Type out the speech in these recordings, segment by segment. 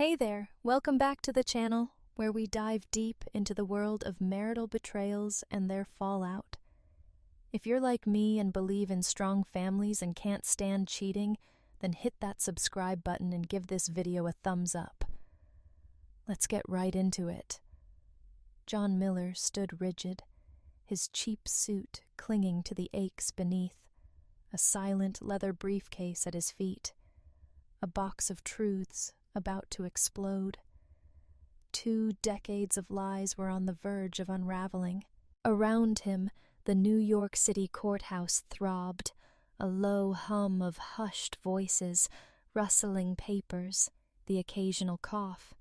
Hey there, welcome back to the channel, where we dive deep into the world of marital betrayals and their fallout. If you're like me and believe in strong families and can't stand cheating, then hit that subscribe button and give this video a thumbs up. Let's get right into it. John Miller stood rigid, his cheap suit clinging to the aches beneath, a silent leather briefcase at his feet, a box of truths about to explode. 2 decades of lies were on the verge of unraveling. Around him, the New York City courthouse throbbed, a low hum of hushed voices, rustling papers, the occasional cough.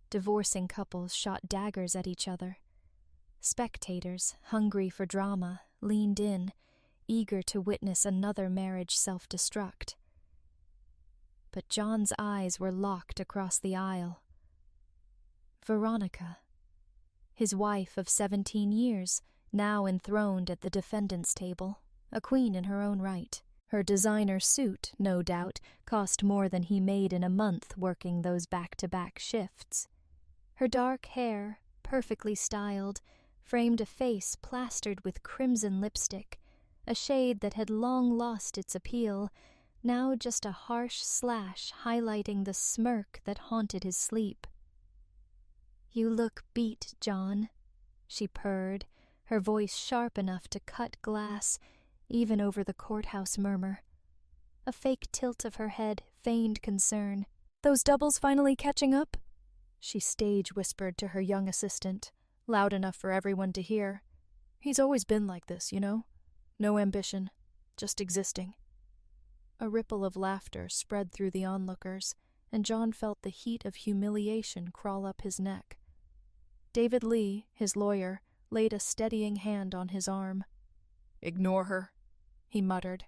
Divorcing couples shot daggers at each other. Spectators, hungry for drama, leaned in, eager to witness another marriage self-destruct. But John's eyes were locked across the aisle. Veronica, his wife of 17 years, now enthroned at the defendant's table, a queen in her own right. Her designer suit, no doubt, cost more than he made in a month working those back-to-back shifts. Her dark hair, perfectly styled, framed a face plastered with crimson lipstick, a shade that had long lost its appeal, now just a harsh slash highlighting the smirk that haunted his sleep. "You look beat, John," she purred, her voice sharp enough to cut glass, even over the courthouse murmur. A fake tilt of her head feigned concern. "Those doubles finally catching up?" she stage-whispered to her young assistant, loud enough for everyone to hear. "He's always been like this, you know? No ambition, just existing." A ripple of laughter spread through the onlookers, and John felt the heat of humiliation crawl up his neck. David Lee, his lawyer, laid a steadying hand on his arm. "Ignore her," he muttered.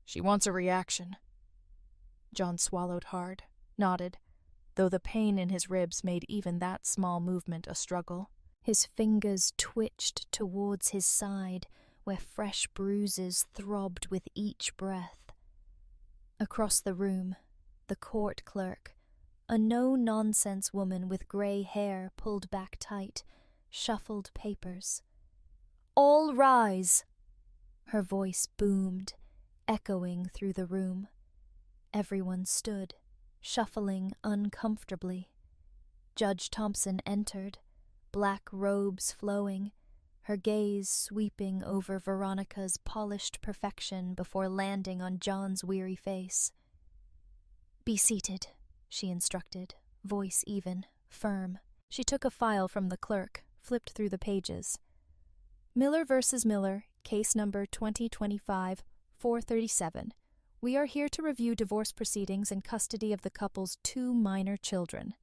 "She wants a reaction." John swallowed hard, nodded, though the pain in his ribs made even that small movement a struggle. His fingers twitched towards his side, where fresh bruises throbbed with each breath. Across the room, the court clerk, a no-nonsense woman with gray hair pulled back tight, shuffled papers. "All rise!" Her voice boomed, echoing through the room. Everyone stood, shuffling uncomfortably. Judge Thompson entered, black robes flowing, her gaze sweeping over Veronica's polished perfection before landing on John's weary face. "Be seated," she instructed, voice even, firm. She took a file from the clerk, flipped through the pages. "Miller versus Miller, case number 2025-437. We are here to review divorce proceedings and custody of the couple's 2 minor children."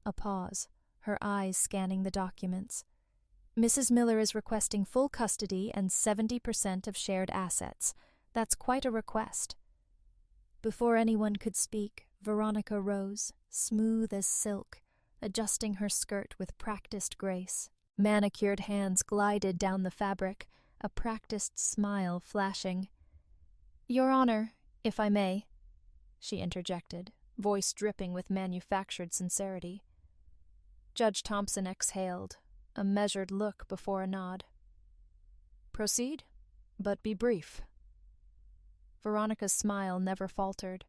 A pause, her eyes scanning the documents. "Mrs. Miller is requesting full custody and 70% of shared assets. That's quite a request." Before anyone could speak, Veronica rose, smooth as silk, adjusting her skirt with practiced grace. Manicured hands glided down the fabric, a practiced smile flashing. "Your Honor, if I may," she interjected, voice dripping with manufactured sincerity. Judge Thompson exhaled, a measured look before a nod. "Proceed, but be brief." Veronica's smile never faltered,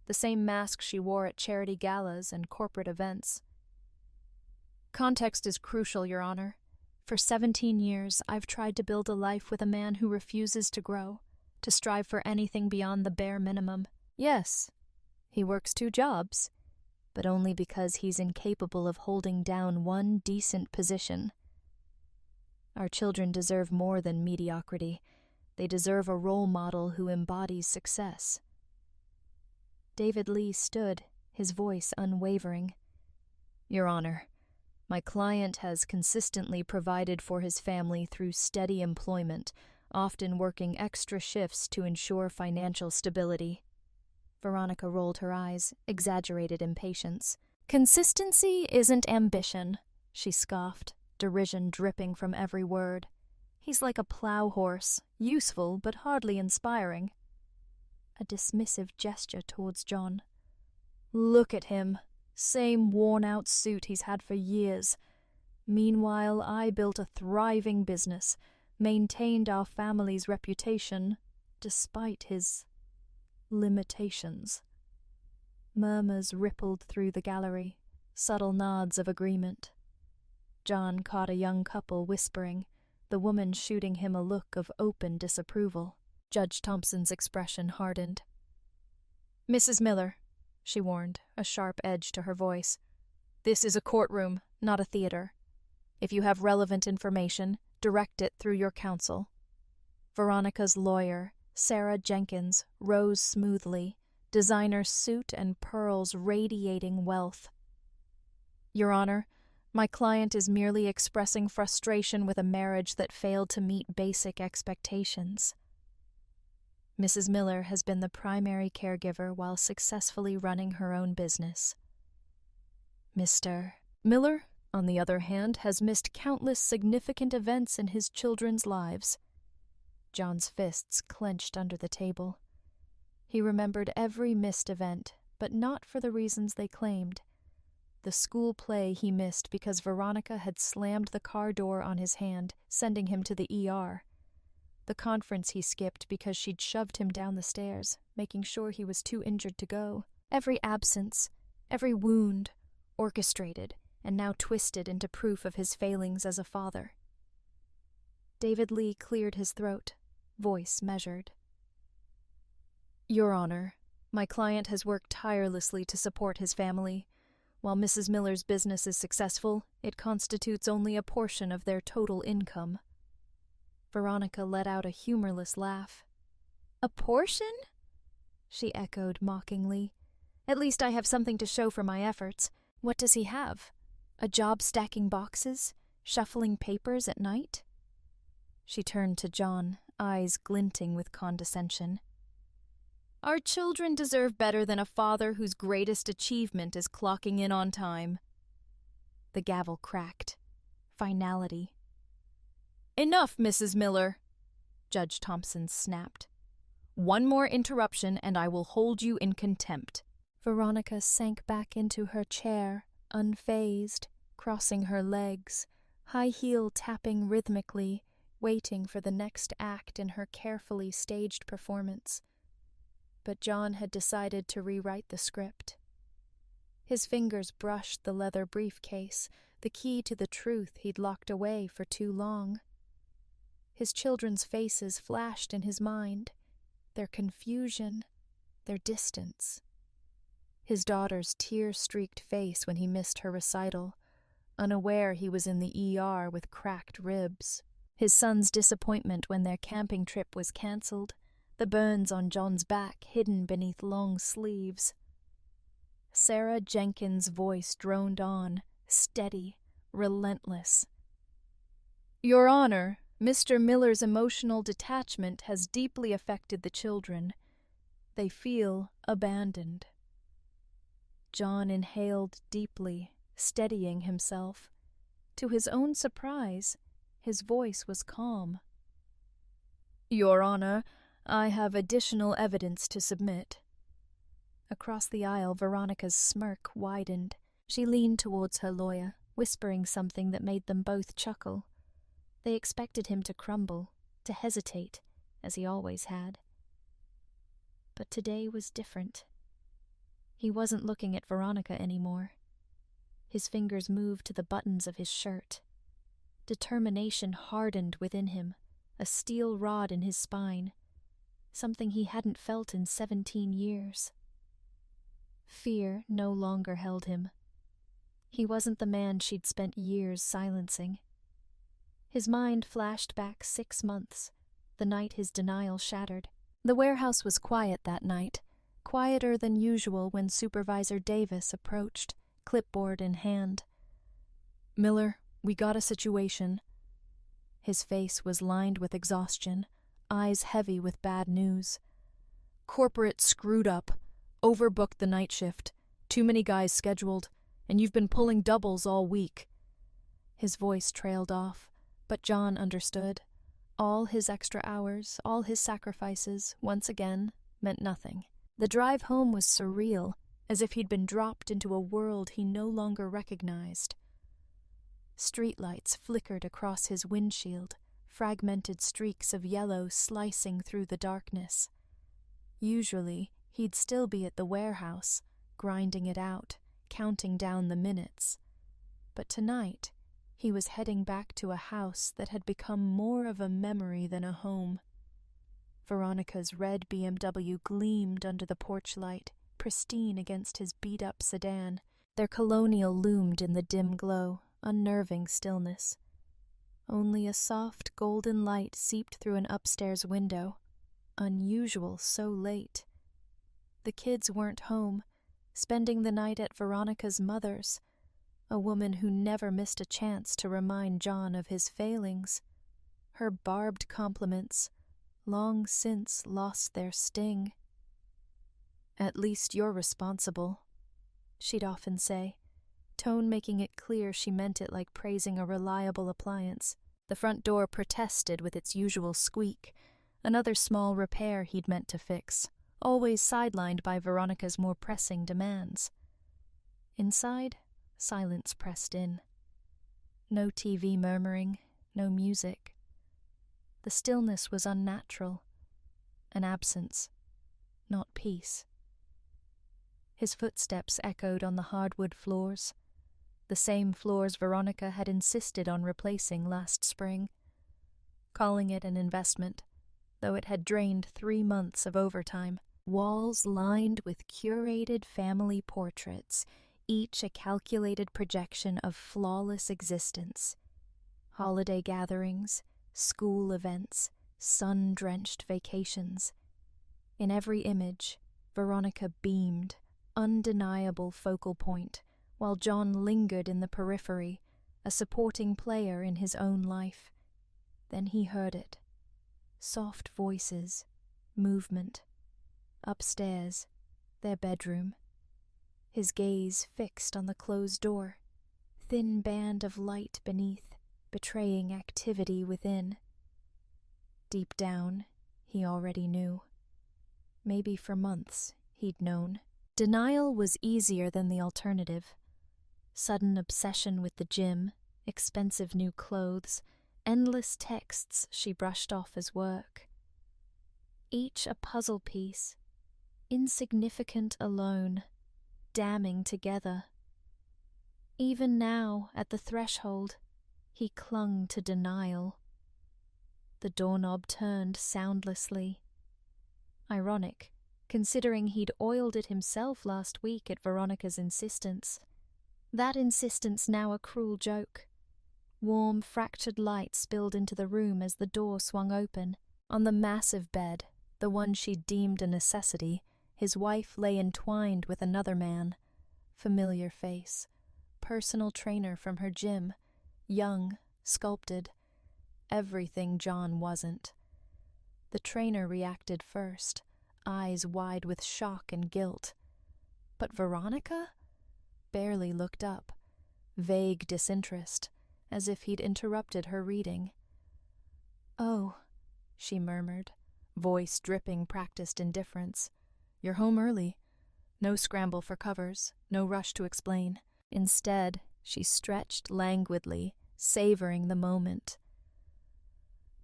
the same mask she wore at charity galas and corporate events. "Context is crucial, Your Honor. For 17 years, I've tried to build a life with a man who refuses to grow, to strive for anything beyond the bare minimum. Yes, he works 2 jobs, but only because he's incapable of holding down one decent position. Our children deserve more than mediocrity. They deserve a role model who embodies success." David Lee stood, his voice unwavering. "Your Honor, my client has consistently provided for his family through steady employment, often working extra shifts to ensure financial stability." Veronica rolled her eyes, exaggerated impatience. "Consistency isn't ambition," she scoffed, derision dripping from every word. "He's like a plow horse, useful but hardly inspiring." A dismissive gesture towards John. "Look at him," Same worn-out suit he's had for years. Meanwhile, I built a thriving business, maintained our family's reputation, despite his limitations. Murmurs rippled through the gallery, subtle nods of agreement. John caught a young couple whispering, the woman shooting him a look of open disapproval. Judge Thompson's expression hardened. "Mrs. Miller," she warned, a sharp edge to her voice. "This is a courtroom, not a theater. If you have relevant information, direct it through your counsel." Veronica's lawyer, Sarah Jenkins, rose smoothly, designer suit and pearls radiating wealth. "Your Honor, my client is merely expressing frustration with a marriage that failed to meet basic expectations." Mrs. Miller has been the primary caregiver while successfully running her own business. Mr. Miller, on the other hand, has missed countless significant events in his children's lives. John's fists clenched under the table. He remembered every missed event, but not for the reasons they claimed. The school play he missed because Veronica had slammed the car door on his hand, sending him to the ER. The conference he skipped because she'd shoved him down the stairs, making sure he was too injured to go. Every absence, every wound, orchestrated and now twisted into proof of his failings as a father. David Lee cleared his throat, voice measured. "Your Honor, my client has worked tirelessly to support his family. While Mrs. Miller's business is successful, it constitutes only a portion of their total income." Veronica let out a humorless laugh. "A portion?" she echoed mockingly. "At least I have something to show for my efforts. What does he have? A job stacking boxes? Shuffling papers at night?" She turned to John, eyes glinting with condescension. "Our children deserve better than a father whose greatest achievement is clocking in on time." The gavel cracked. Finality. "Enough, Mrs. Miller," Judge Thompson snapped. "One more interruption and I will hold you in contempt." Veronica sank back into her chair, unfazed, crossing her legs, high heel tapping rhythmically, waiting for the next act in her carefully staged performance. But John had decided to rewrite the script. His fingers brushed the leather briefcase, the key to the truth he'd locked away for too long. His children's faces flashed in his mind, their confusion, their distance. His daughter's tear-streaked face when he missed her recital, unaware he was in the ER with cracked ribs. His son's disappointment when their camping trip was cancelled, the burns on John's back hidden beneath long sleeves. Sarah Jenkins' voice droned on, steady, relentless. "Your Honor, Mr. Miller's emotional detachment has deeply affected the children. They feel abandoned." John inhaled deeply, steadying himself. To his own surprise, his voice was calm. "Your Honor, I have additional evidence to submit." Across the aisle, Veronica's smirk widened. She leaned towards her lawyer, whispering something that made them both chuckle. They expected him to crumble, to hesitate, as he always had. But today was different. He wasn't looking at Veronica anymore. His fingers moved to the buttons of his shirt. Determination hardened within him, a steel rod in his spine, something he hadn't felt in 17 years. Fear no longer held him. He wasn't the man she'd spent years silencing. His mind flashed back 6 months, the night his denial shattered. The warehouse was quiet that night, quieter than usual when Supervisor Davis approached, clipboard in hand. "Miller, we got a situation." His face was lined with exhaustion, eyes heavy with bad news. "Corporate screwed up, overbooked the night shift, too many guys scheduled, and you've been pulling doubles all week." His voice trailed off, but John understood. All his extra hours, all his sacrifices, once again, meant nothing. The drive home was surreal, as if he'd been dropped into a world he no longer recognized. Streetlights flickered across his windshield, fragmented streaks of yellow slicing through the darkness. Usually, he'd still be at the warehouse, grinding it out, counting down the minutes. But tonight, he was heading back to a house that had become more of a memory than a home. Veronica's red BMW gleamed under the porch light, pristine against his beat-up sedan. Their colonial loomed in the dim glow, unnerving stillness. Only a soft golden light seeped through an upstairs window. Unusual so late. The kids weren't home, spending the night at Veronica's mother's, a woman who never missed a chance to remind John of his failings. Her barbed compliments long since lost their sting. "At least you're responsible," she'd often say, tone making it clear she meant it like praising a reliable appliance. The front door protested with its usual squeak, another small repair he'd meant to fix, always sidelined by Veronica's more pressing demands. Inside, silence pressed in. No TV murmuring, no music. The stillness was unnatural, an absence, not peace. His footsteps echoed on the hardwood floors, the same floors Veronica had insisted on replacing last spring, calling it an investment, though it had drained 3 months of overtime. Walls lined with curated family portraits, each a calculated projection of flawless existence. Holiday gatherings, school events, sun-drenched vacations. In every image, Veronica beamed, undeniable focal point, while John lingered in the periphery, a supporting player in his own life. Then he heard it. Soft voices, movement. Upstairs, their bedroom. His gaze fixed on the closed door, thin band of light beneath, betraying activity within. Deep down, he already knew. Maybe for months, he'd known. Denial was easier than the alternative. Sudden obsession with the gym, expensive new clothes, endless texts she brushed off as work. Each a puzzle piece, insignificant alone, damning together. Even now, at the threshold, he clung to denial. The doorknob turned soundlessly. Ironic, considering he'd oiled it himself last week at Veronica's insistence. That insistence now a cruel joke. Warm, fractured light spilled into the room as the door swung open. On the massive bed, the one she'd deemed a necessity, his wife lay entwined with another man. Familiar face. Personal trainer from her gym. Young, sculpted. Everything John wasn't. The trainer reacted first, eyes wide with shock and guilt. But Veronica? Barely looked up. Vague disinterest, as if he'd interrupted her reading. "Oh," she murmured, voice dripping practiced indifference. "You're home early. No scramble for covers, no rush to explain." Instead, she stretched languidly, savoring the moment.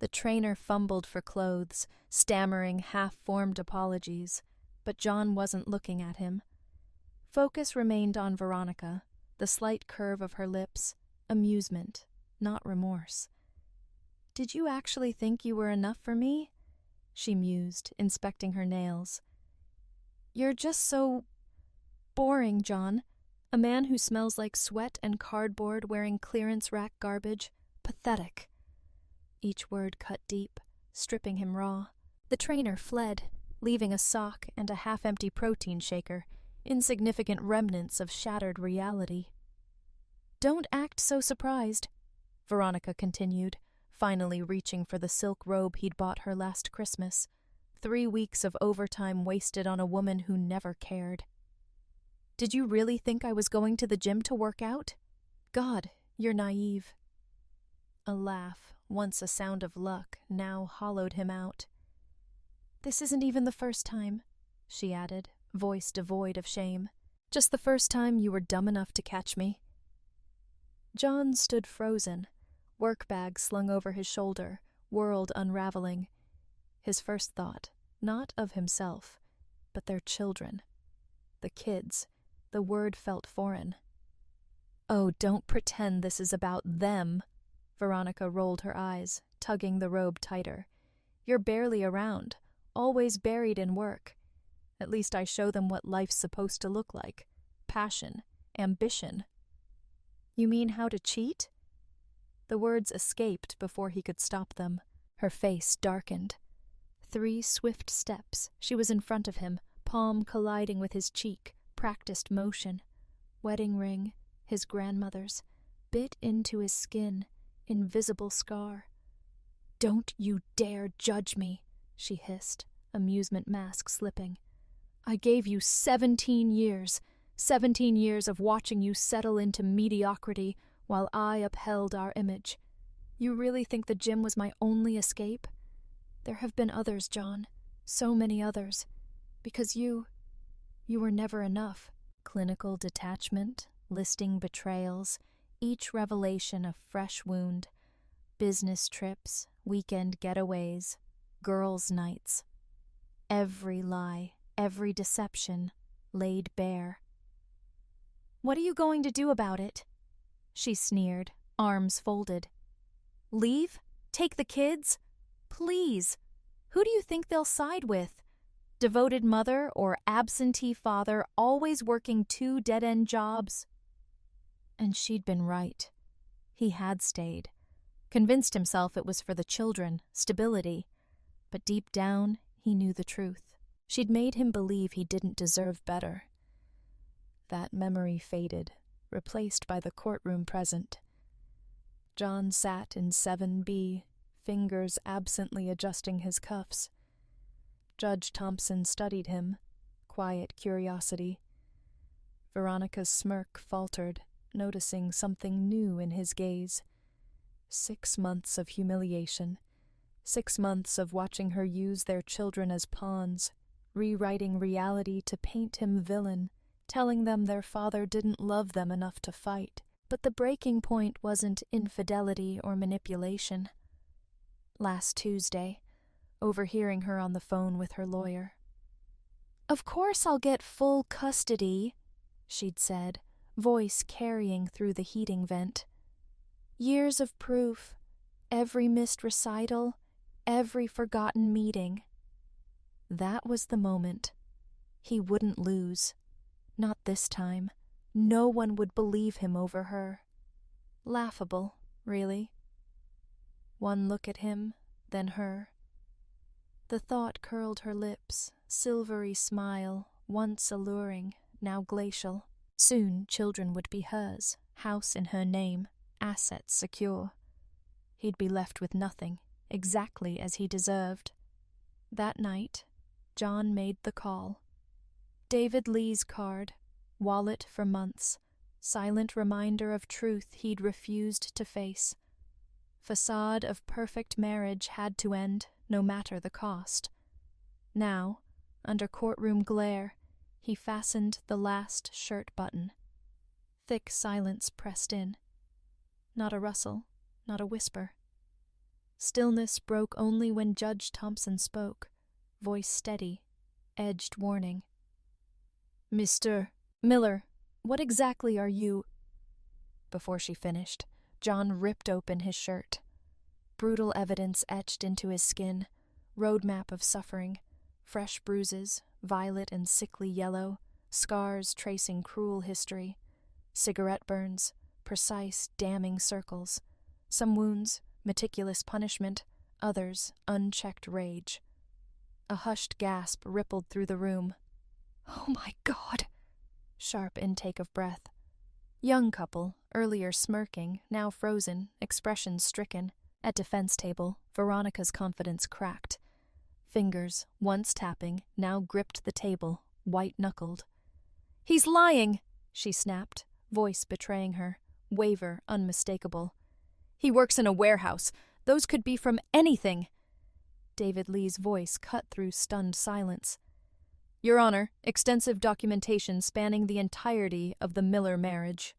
The trainer fumbled for clothes, stammering half-formed apologies, but John wasn't looking at him. Focus remained on Veronica, the slight curve of her lips, amusement, not remorse. "Did you actually think you were enough for me?" she mused, inspecting her nails. "You're just so boring, John. A man who smells like sweat and cardboard wearing clearance rack garbage. Pathetic." Each word cut deep, stripping him raw. The trainer fled, leaving a sock and a half-empty protein shaker, insignificant remnants of shattered reality. "Don't act so surprised," Veronica continued, finally reaching for the silk robe he'd bought her last Christmas. 3 weeks of overtime wasted on a woman who never cared. "Did you really think I was going to the gym to work out? God, you're naive." A laugh, once a sound of luck, now hollowed him out. "This isn't even the first time," she added, voice devoid of shame. Just the first time you were dumb enough to catch me." John stood frozen, work bag slung over his shoulder, world unraveling. His first thought, not of himself, but their children. The kids. The word felt foreign. "Oh, don't pretend this is about them." Veronica rolled her eyes, tugging the robe tighter. "You're barely around, always buried in work. At least I show them what life's supposed to look like. Passion, ambition." "You mean how to cheat?" The words escaped before he could stop them. Her face darkened. 3 swift steps, she was in front of him, palm colliding with his cheek, practiced motion. Wedding ring, his grandmother's, bit into his skin, invisible scar. "Don't you dare judge me," she hissed, amusement mask slipping. "I gave you 17 years, 17 years of watching you settle into mediocrity while I upheld our image. You really think the gym was my only escape? There have been others, John, so many others, because you were never enough." Clinical detachment, listing betrayals, each revelation a fresh wound. Business trips, weekend getaways, girls' nights. Every lie, every deception, laid bare. "What are you going to do about it?" She sneered, arms folded. "Leave? Take the kids? Please. Who do you think they'll side with? Devoted mother or absentee father always working 2 dead-end jobs?" And she'd been right. He had stayed. Convinced himself it was for the children, stability. But deep down, he knew the truth. She'd made him believe he didn't deserve better. That memory faded, replaced by the courtroom present. John sat in 7B, fingers absently adjusting his cuffs. Judge Thompson studied him, quiet curiosity. Veronica's smirk faltered, noticing something new in his gaze. 6 months of humiliation. 6 months of watching her use their children as pawns, rewriting reality to paint him villain, telling them their father didn't love them enough to fight. But the breaking point wasn't infidelity or manipulation. Last Tuesday, overhearing her on the phone with her lawyer. "Of course I'll get full custody," she'd said, voice carrying through the heating vent. "Years of proof, every missed recital, every forgotten meeting." That was the moment. He wouldn't lose. Not this time. No one would believe him over her. Laughable, really. One look at him, then her. The thought curled her lips, silvery smile, once alluring, now glacial. Soon children would be hers, house in her name, assets secure. He'd be left with nothing, exactly as he deserved. That night, John made the call. David Lee's card, wallet for months, silent reminder of truth he'd refused to face. Facade of perfect marriage had to end, no matter the cost. Now, under courtroom glare, he fastened the last shirt button. Thick silence pressed in. Not a rustle, not a whisper. Stillness broke only when Judge Thompson spoke, voice steady, edged warning. "Mr. Miller, what exactly are you—" Before she finished, John ripped open his shirt. Brutal evidence etched into his skin, roadmap of suffering, fresh bruises, violet and sickly yellow, scars tracing cruel history, cigarette burns, precise, damning circles, some wounds, meticulous punishment, others, unchecked rage. A hushed gasp rippled through the room. "Oh my God!" Sharp intake of breath. Young couple, earlier smirking, now frozen, expressions stricken. At defense table, Veronica's confidence cracked. Fingers, once tapping, now gripped the table, white-knuckled. "He's lying!" she snapped, voice betraying her, waver unmistakable. "He works in a warehouse. Those could be from anything." David Lee's voice cut through stunned silence. Your Honor, extensive documentation spanning the entirety of the Miller marriage.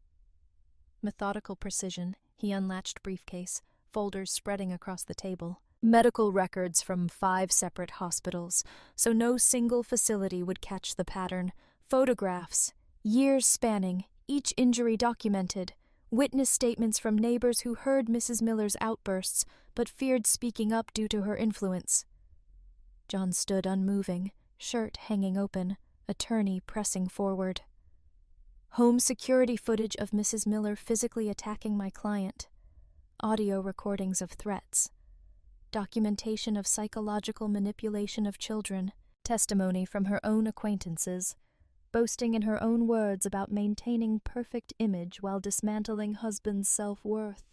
Methodical precision, he unlatched briefcase, folders spreading across the table. Medical records from 5 separate hospitals, so no single facility would catch the pattern. Photographs, years spanning, each injury documented. Witness statements from neighbors who heard Mrs. Miller's outbursts but feared speaking up due to her influence. John stood unmoving, shirt hanging open, attorney pressing forward. Home security footage of Mrs. Miller physically attacking my client. Audio recordings of threats. Documentation of psychological manipulation of children. Testimony from her own acquaintances, boasting in her own words about maintaining perfect image while dismantling husband's self-worth.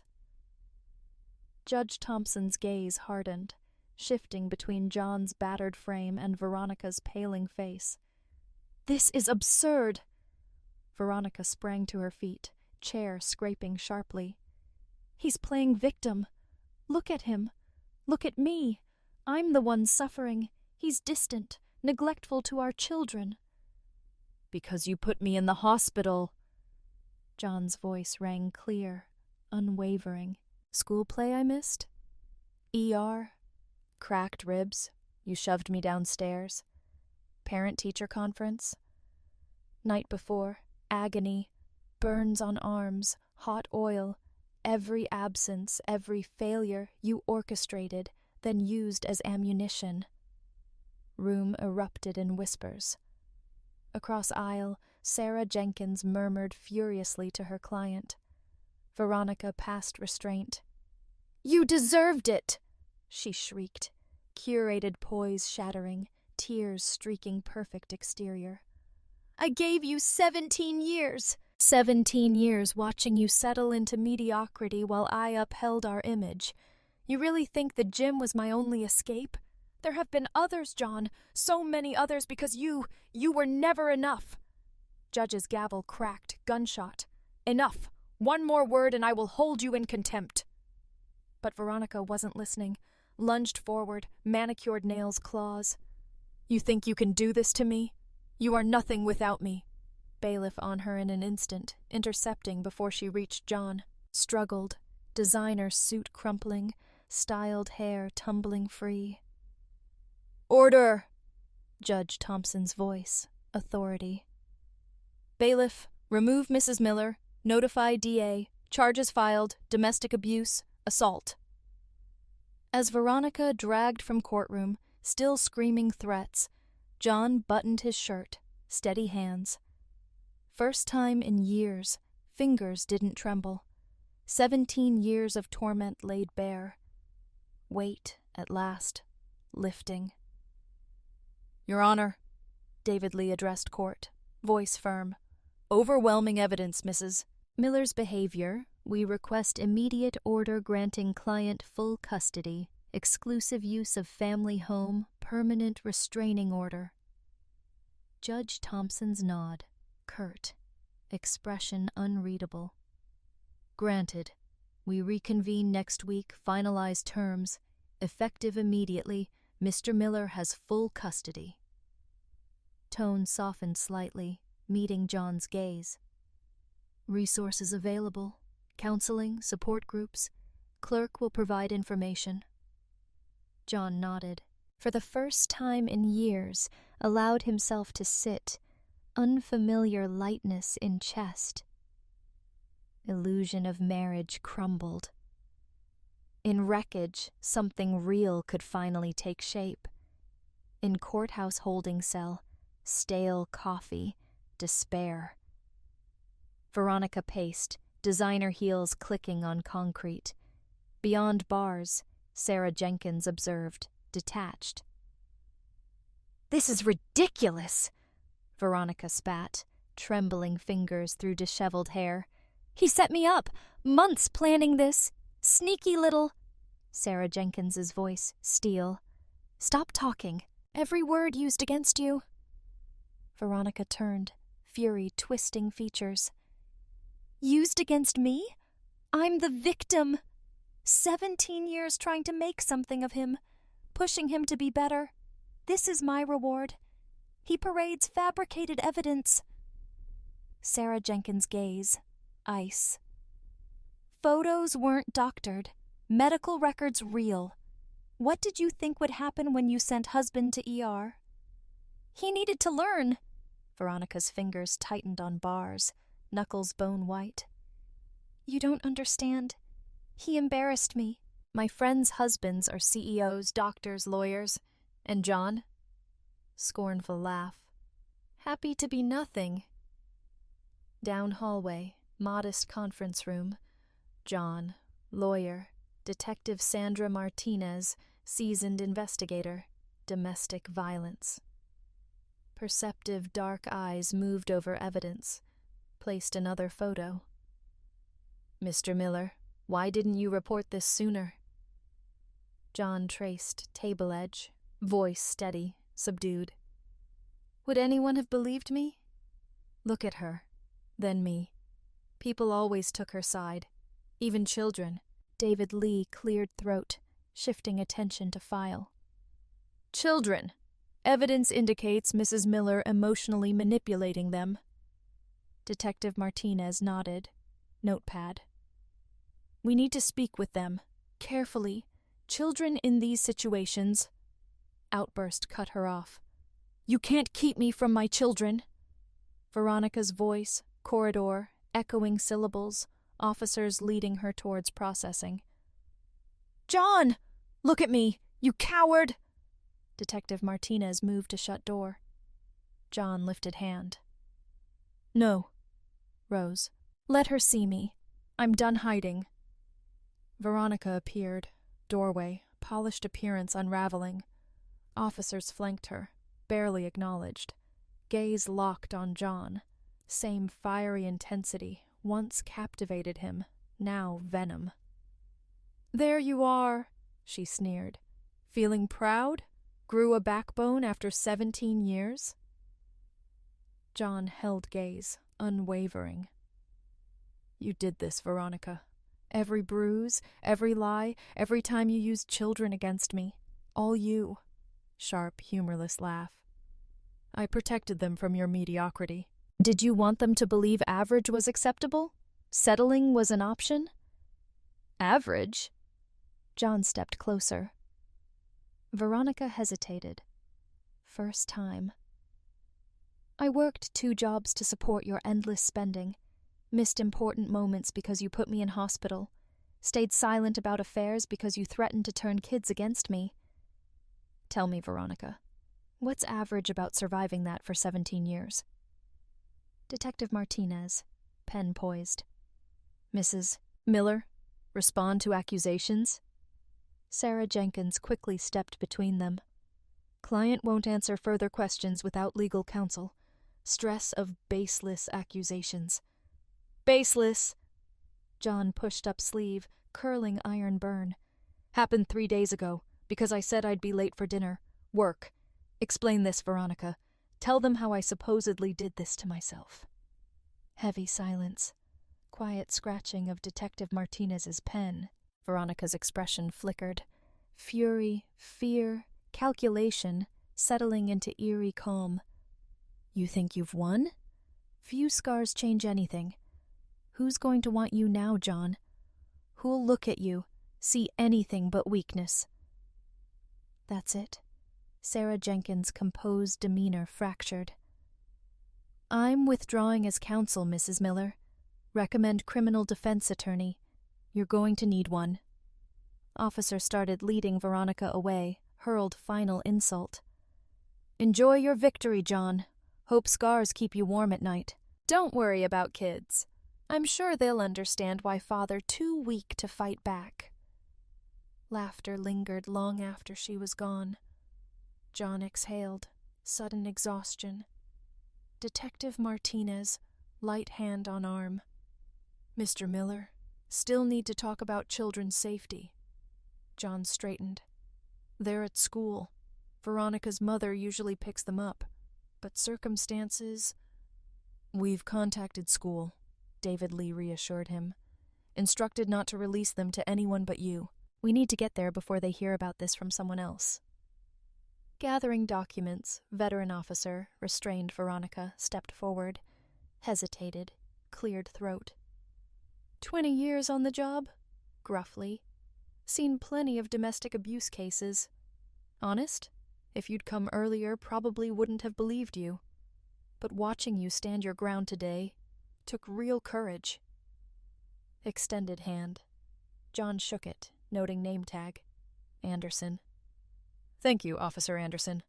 Judge Thompson's gaze hardened, shifting between John's battered frame and Veronica's paling face. This is absurd! Veronica sprang to her feet, chair scraping sharply. He's playing victim. Look at him. Look at me. I'm the one suffering. He's distant, neglectful to our children. Because you put me in the hospital. John's voice rang clear, unwavering. School play I missed? ER? Cracked ribs? You shoved me downstairs? Parent-teacher conference? Night before, agony, burns on arms, hot oil, every absence, every failure you orchestrated, then used as ammunition. Room erupted in whispers. Across aisle, Sarah Jenkins murmured furiously to her client. Veronica passed restraint. You deserved it! She shrieked, curated poise shattering, tears streaking perfect exterior. I gave you 17 years! 17 years watching you settle into mediocrity while I upheld our image. You really think the gym was my only escape? There have been others, John, so many others because you were never enough. Judge's gavel cracked, gunshot. Enough! One more word and I will hold you in contempt. But Veronica wasn't listening, lunged forward, manicured nails claws. You think you can do this to me? You are nothing without me. Bailiff on her in an instant, intercepting before she reached John. Struggled, designer suit crumpling, styled hair tumbling free. Order! Judge Thompson's voice, authority. Bailiff, remove Mrs. Miller, notify DA, charges filed, domestic abuse, assault. As Veronica dragged from courtroom, still screaming threats, John buttoned his shirt, steady hands. First time in years, fingers didn't tremble. 17 years of torment laid bare. Weight, at last, lifting. Your Honor, David Lee addressed court, voice firm. Overwhelming evidence, Mrs. Miller's behavior, we request immediate order granting client full custody, exclusive use of family home, permanent restraining order. Judge Thompson's nod, curt, expression unreadable. Granted. We reconvene next week, finalize terms. Effective immediately, Mr. Miller has full custody. Tone softened slightly, meeting John's gaze. Resources available. Counseling, support groups. Clerk will provide information. John nodded. For the first time in years, allowed himself to sit, unfamiliar lightness in chest. Illusion of marriage crumbled. In wreckage, something real could finally take shape. In courthouse holding cell, stale coffee, despair. Veronica paced, designer heels clicking on concrete. Beyond bars, Sarah Jenkins observed, detached. This is ridiculous, Veronica spat, trembling fingers through disheveled hair. He set me up, months planning this. Sneaky little... Sarah Jenkins's voice, steel. Stop talking. Every word used against you. Veronica turned, fury twisting features. Used against me? I'm the victim. 17 years trying to make something of him, pushing him to be better. This is my reward. He parades fabricated evidence. Sarah Jenkins' gaze. Ice. Photos weren't doctored. Medical records real. What did you think would happen when you sent husband to ER? He needed to learn. Veronica's fingers tightened on bars, knuckles bone white. You don't understand. He embarrassed me. My friends' husbands are CEOs, doctors, lawyers. And John? Scornful laugh. Happy to be nothing. Down hallway, modest conference room. John, lawyer. Detective Sandra Martinez, seasoned investigator. Domestic violence. Perceptive dark eyes moved over evidence. Placed another photo. Mr. Miller, why didn't you report this sooner? John traced table edge, voice steady, subdued. Would anyone have believed me? Look at her, then me. People always took her side, even children. David Lee cleared throat, shifting attention to file. Children. Evidence indicates Mrs. Miller emotionally manipulating them. Detective Martinez nodded. Notepad. We need to speak with them, carefully. Children in these situations. Outburst cut her off. You can't keep me from my children. Veronica's voice, corridor, echoing syllables, officers leading her towards processing. John! Look at me, you coward! Detective Martinez moved to shut door. John lifted hand. No. Rose. Let her see me. I'm done hiding. Veronica appeared. Doorway, polished appearance unraveling. Officers flanked her, barely acknowledged. Gaze locked on John. Same fiery intensity, once captivated him, now venom. There you are, she sneered. Feeling proud? Grew a backbone after 17 years? John held gaze, unwavering. You did this, Veronica. Every bruise, every lie, every time you used children against me. All you. Sharp, humorless laugh. I protected them from your mediocrity. Did you want them to believe average was acceptable? Settling was an option? Average? John stepped closer. Veronica hesitated. First time. I worked 2 jobs to support your endless spending. Missed important moments because you put me in hospital. Stayed silent about affairs because you threatened to turn kids against me. Tell me, Veronica, what's average about surviving that for 17 years? Detective Martinez, pen poised. Mrs. Miller, respond to accusations? Sarah Jenkins quickly stepped between them. Client won't answer further questions without legal counsel. Stress of baseless accusations. Baseless! John pushed up sleeve, curling iron burn. Happened 3 days ago, because I said I'd be late for dinner. Work. Explain this, Veronica. Tell them how I supposedly did this to myself. Heavy silence. Quiet scratching of Detective Martinez's pen. Veronica's expression flickered. Fury, fear, calculation, settling into eerie calm. You think you've won? Few scars change anything. Who's going to want you now, John? Who'll look at you, see anything but weakness? That's it. Sarah Jenkins' composed demeanor fractured. I'm withdrawing as counsel, Mrs. Miller. Recommend criminal defense attorney. You're going to need one. Officer started leading Veronica away, hurled final insult. Enjoy your victory, John. Hope scars keep you warm at night. Don't worry about kids. I'm sure they'll understand why father too weak to fight back. Laughter lingered long after she was gone. John exhaled, sudden exhaustion. Detective Martinez, light hand on arm. Mr. Miller, still need to talk about children's safety. John straightened. They're at school. Veronica's mother usually picks them up. But circumstances... We've contacted school, David Lee reassured him. Instructed not to release them to anyone but you. We need to get there before they hear about this from someone else. Gathering documents, veteran officer, restrained Veronica, stepped forward, hesitated, cleared throat. 20 years on the job? Gruffly. Seen plenty of domestic abuse cases. Honest? If you'd come earlier, probably wouldn't have believed you. But watching you stand your ground today took real courage. Extended hand. John shook it, noting name tag. Anderson. Thank you, Officer Anderson.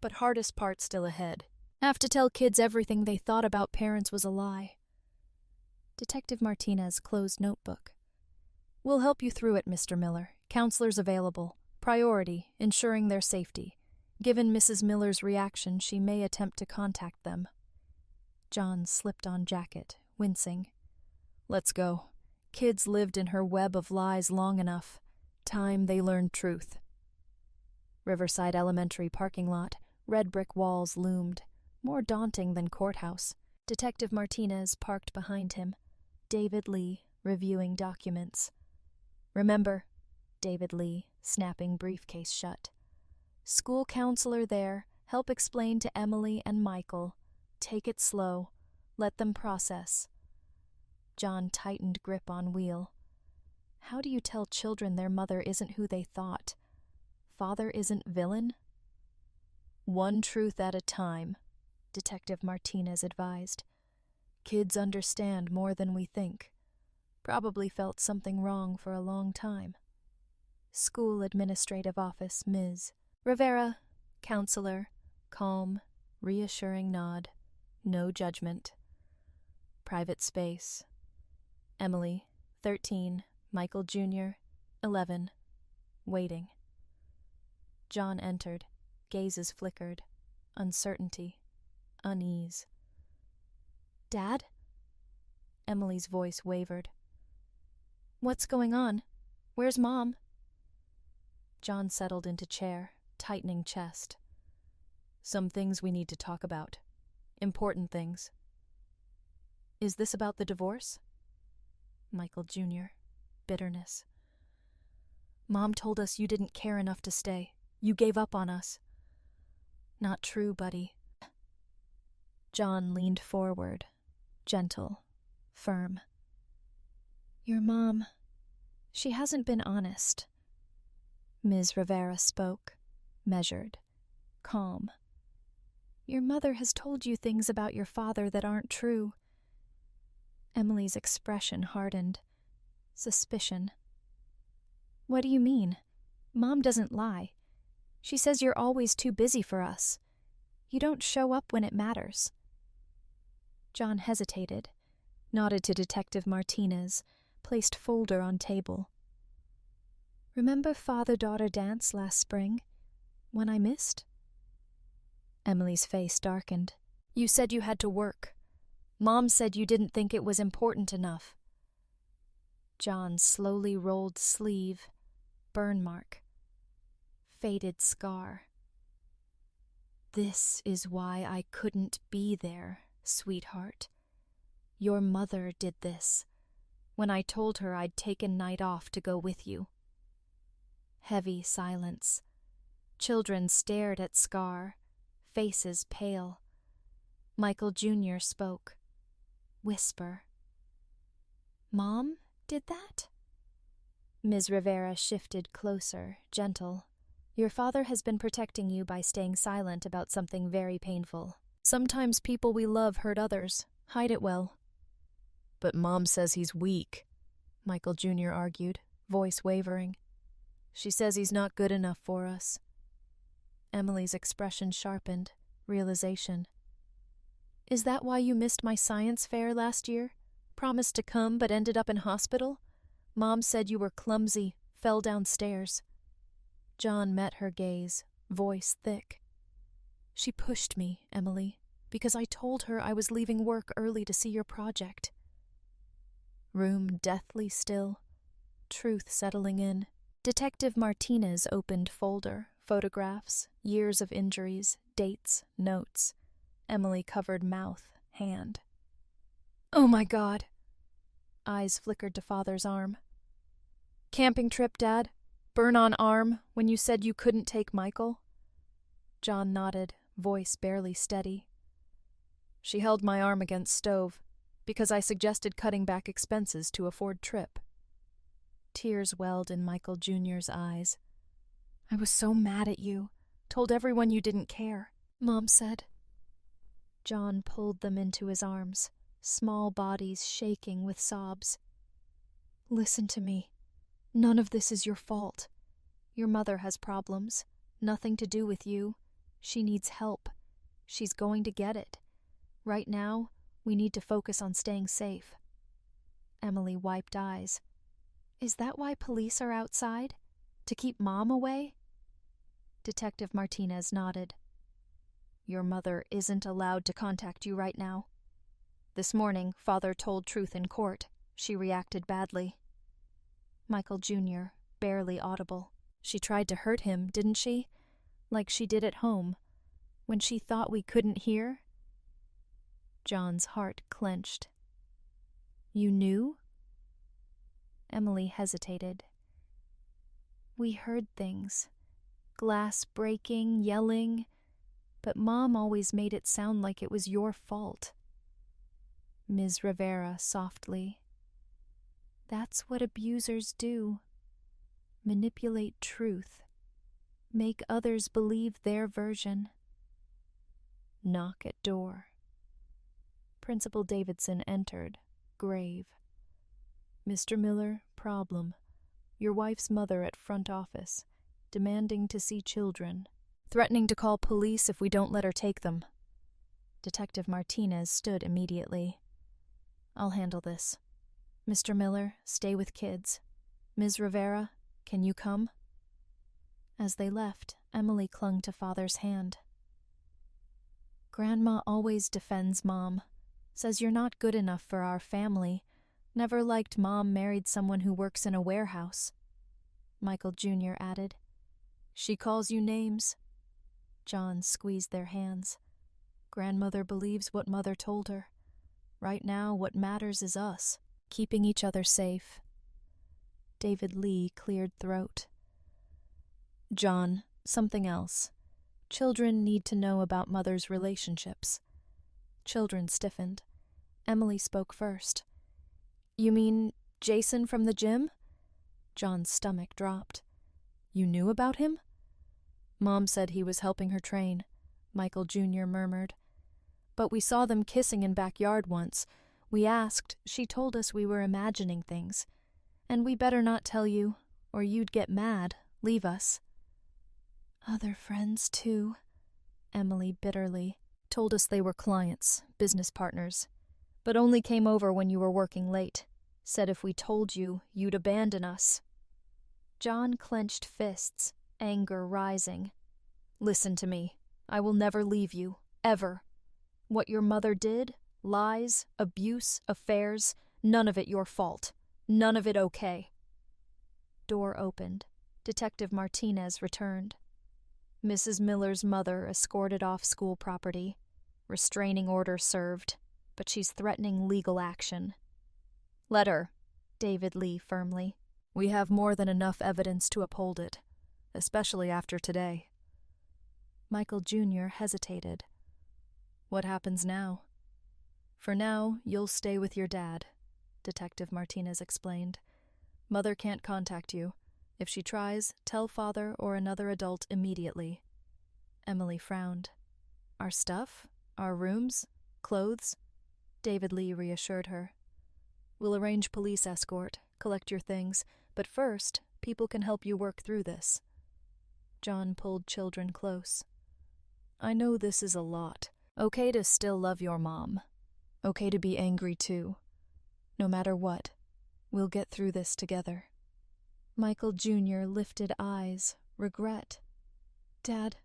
But hardest part still ahead. Have to tell kids everything they thought about parents was a lie. Detective Martinez closed notebook. We'll help you through it, Mr. Miller. Counselors available. Priority, ensuring their safety. Given Mrs. Miller's reaction, she may attempt to contact them. John slipped on jacket, wincing. Let's go. Kids lived in her web of lies long enough. Time they learned truth. Riverside Elementary parking lot. Red brick walls loomed, more daunting than courthouse. Detective Martinez parked behind him. David Lee, reviewing documents. Remember, David Lee, snapping briefcase shut. School counselor there, help explain to Emily and Michael. Take it slow. Let them process. John tightened grip on wheel. How do you tell children their mother isn't who they thought? Father isn't villain? One truth at a time, Detective Martinez advised. Kids understand more than we think. Probably felt something wrong for a long time. School Administrative Office, Ms. Rivera, counselor, calm, reassuring nod, no judgment. Private space. Emily, 13, Michael Jr., 11, waiting. John entered, gazes flickered, uncertainty, unease. Dad? Emily's voice wavered. What's going on? Where's Mom? John settled into chair, tightening chest. Some things we need to talk about. Important things. Is this about the divorce? Michael Jr., bitterness. Mom told us you didn't care enough to stay. You gave up on us. Not true, buddy. John leaned forward, gentle, firm. Your mom, she hasn't been honest. Ms. Rivera spoke, measured, calm. Your mother has told you things about your father that aren't true. Emily's expression hardened. Suspicion. What do you mean? Mom doesn't lie. She says you're always too busy for us. You don't show up when it matters. John hesitated, nodded to Detective Martinez, placed folder on table. Remember father-daughter dance last spring? One I missed? Emily's face darkened. You said you had to work. Mom said you didn't think it was important enough. John slowly rolled sleeve, burn mark, faded scar. This is why I couldn't be there, sweetheart. Your mother did this, when I told her I'd taken night off to go with you. Heavy silence. Children stared at Scar, faces pale. Michael Jr. spoke. Whisper. Mom did that? Ms. Rivera shifted closer, gentle. Your father has been protecting you by staying silent about something very painful. Sometimes people we love hurt others. Hide it well. But Mom says he's weak, Michael Jr. argued, voice wavering. She says he's not good enough for us. Emily's expression sharpened, realization. Is that why you missed my science fair last year? Promised to come but ended up in hospital? Mom said you were clumsy, fell downstairs. John met her gaze, voice thick. She pushed me, Emily, because I told her I was leaving work early to see your project. Room deathly still, truth settling in. Detective Martinez opened folder, photographs, years of injuries, dates, notes. Emily covered mouth, hand. Oh my God. Eyes flickered to father's arm. Camping trip, Dad? Burn on arm when you said you couldn't take Michael? John nodded, voice barely steady. She held my arm against stove, because I suggested cutting back expenses to afford trip. Tears welled in Michael Jr.'s eyes. I was so mad at you. Told everyone you didn't care, Mom said. John pulled them into his arms, small bodies shaking with sobs. Listen to me. None of this is your fault. Your mother has problems. Nothing to do with you. She needs help. She's going to get it. Right now, we need to focus on staying safe. Emily wiped eyes. Is that why police are outside? To keep Mom away? Detective Martinez nodded. Your mother isn't allowed to contact you right now. This morning, Father told truth in court. She reacted badly. Michael Jr., barely audible. She tried to hurt him, didn't she? Like she did at home, when she thought we couldn't hear? John's heart clenched. You knew? Emily hesitated. We heard things. Glass breaking, yelling, but Mom always made it sound like it was your fault. Ms. Rivera softly. That's what abusers do. Manipulate truth. Make others believe their version. Knock at door. Principal Davidson entered, grave. Mr. Miller, problem. Your wife's mother at front office, demanding to see children, threatening to call police if we don't let her take them. Detective Martinez stood immediately. I'll handle this. Mr. Miller, stay with kids. Ms. Rivera, can you come? As they left, Emily clung to Father's hand. Grandma always defends Mom. Says you're not good enough for our family. Never liked Mom married someone who works in a warehouse. Michael Jr. added. She calls you names. John squeezed their hands. Grandmother believes what Mother told her. Right now, what matters is us, keeping each other safe. David Lee cleared throat. John, something else. Children need to know about Mother's relationships. Children stiffened. Emily spoke first. You mean Jason from the gym? John's stomach dropped. You knew about him? Mom said he was helping her train, Michael Jr. murmured. But we saw them kissing in backyard once. We asked. She told us we were imagining things. And we better not tell you, or you'd get mad, leave us. Other friends, too, Emily bitterly. Told us they were clients, business partners, but only came over when you were working late. Said if we told you, you'd abandon us. John clenched fists, anger rising. Listen to me. I will never leave you, ever. What your mother did, lies, abuse, affairs, none of it your fault. None of it okay. Door opened. Detective Martinez returned. Mrs. Miller's mother escorted off school property. Restraining order served, but she's threatening legal action. Let her, David Lee firmly. We have more than enough evidence to uphold it, especially after today. Michael Jr. hesitated. What happens now? For now, you'll stay with your dad, Detective Martinez explained. Mother can't contact you. If she tries, tell Father or another adult immediately. Emily frowned. Our stuff? Our rooms? Clothes? David Lee reassured her. We'll arrange police escort, collect your things, but first, people can help you work through this. John pulled children close. I know this is a lot. Okay to still love your mom. Okay to be angry too. No matter what, we'll get through this together. Michael Jr. lifted eyes, regret. Dad,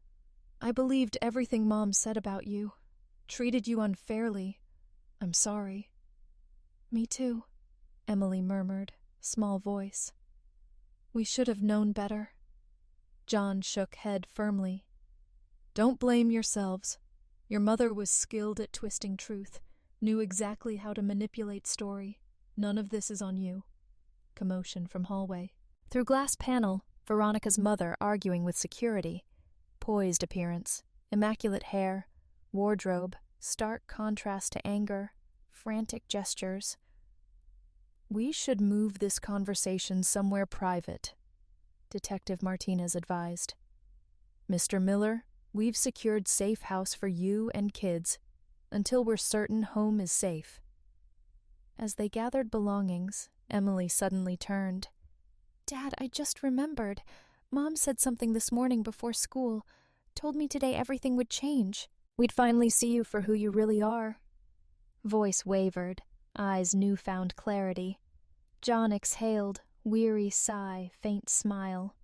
I believed everything Mom said about you. Treated you unfairly. I'm sorry. Me too, Emily murmured, small voice. We should have known better. John shook head firmly. Don't blame yourselves. Your mother was skilled at twisting truth, knew exactly how to manipulate story. None of this is on you. Commotion from hallway. Through glass panel, Veronica's mother arguing with security. Poised appearance, immaculate hair, wardrobe, stark contrast to anger, frantic gestures. "We should move this conversation somewhere private," Detective Martinez advised. "Mr. Miller, we've secured safe house for you and kids until we're certain home is safe." As they gathered belongings, Emily suddenly turned. "Dad, I just remembered. Mom said something this morning before school. Told me today everything would change. We'd finally see you for who you really are." Voice wavered, eyes newfound clarity. John exhaled, weary sigh, faint smile.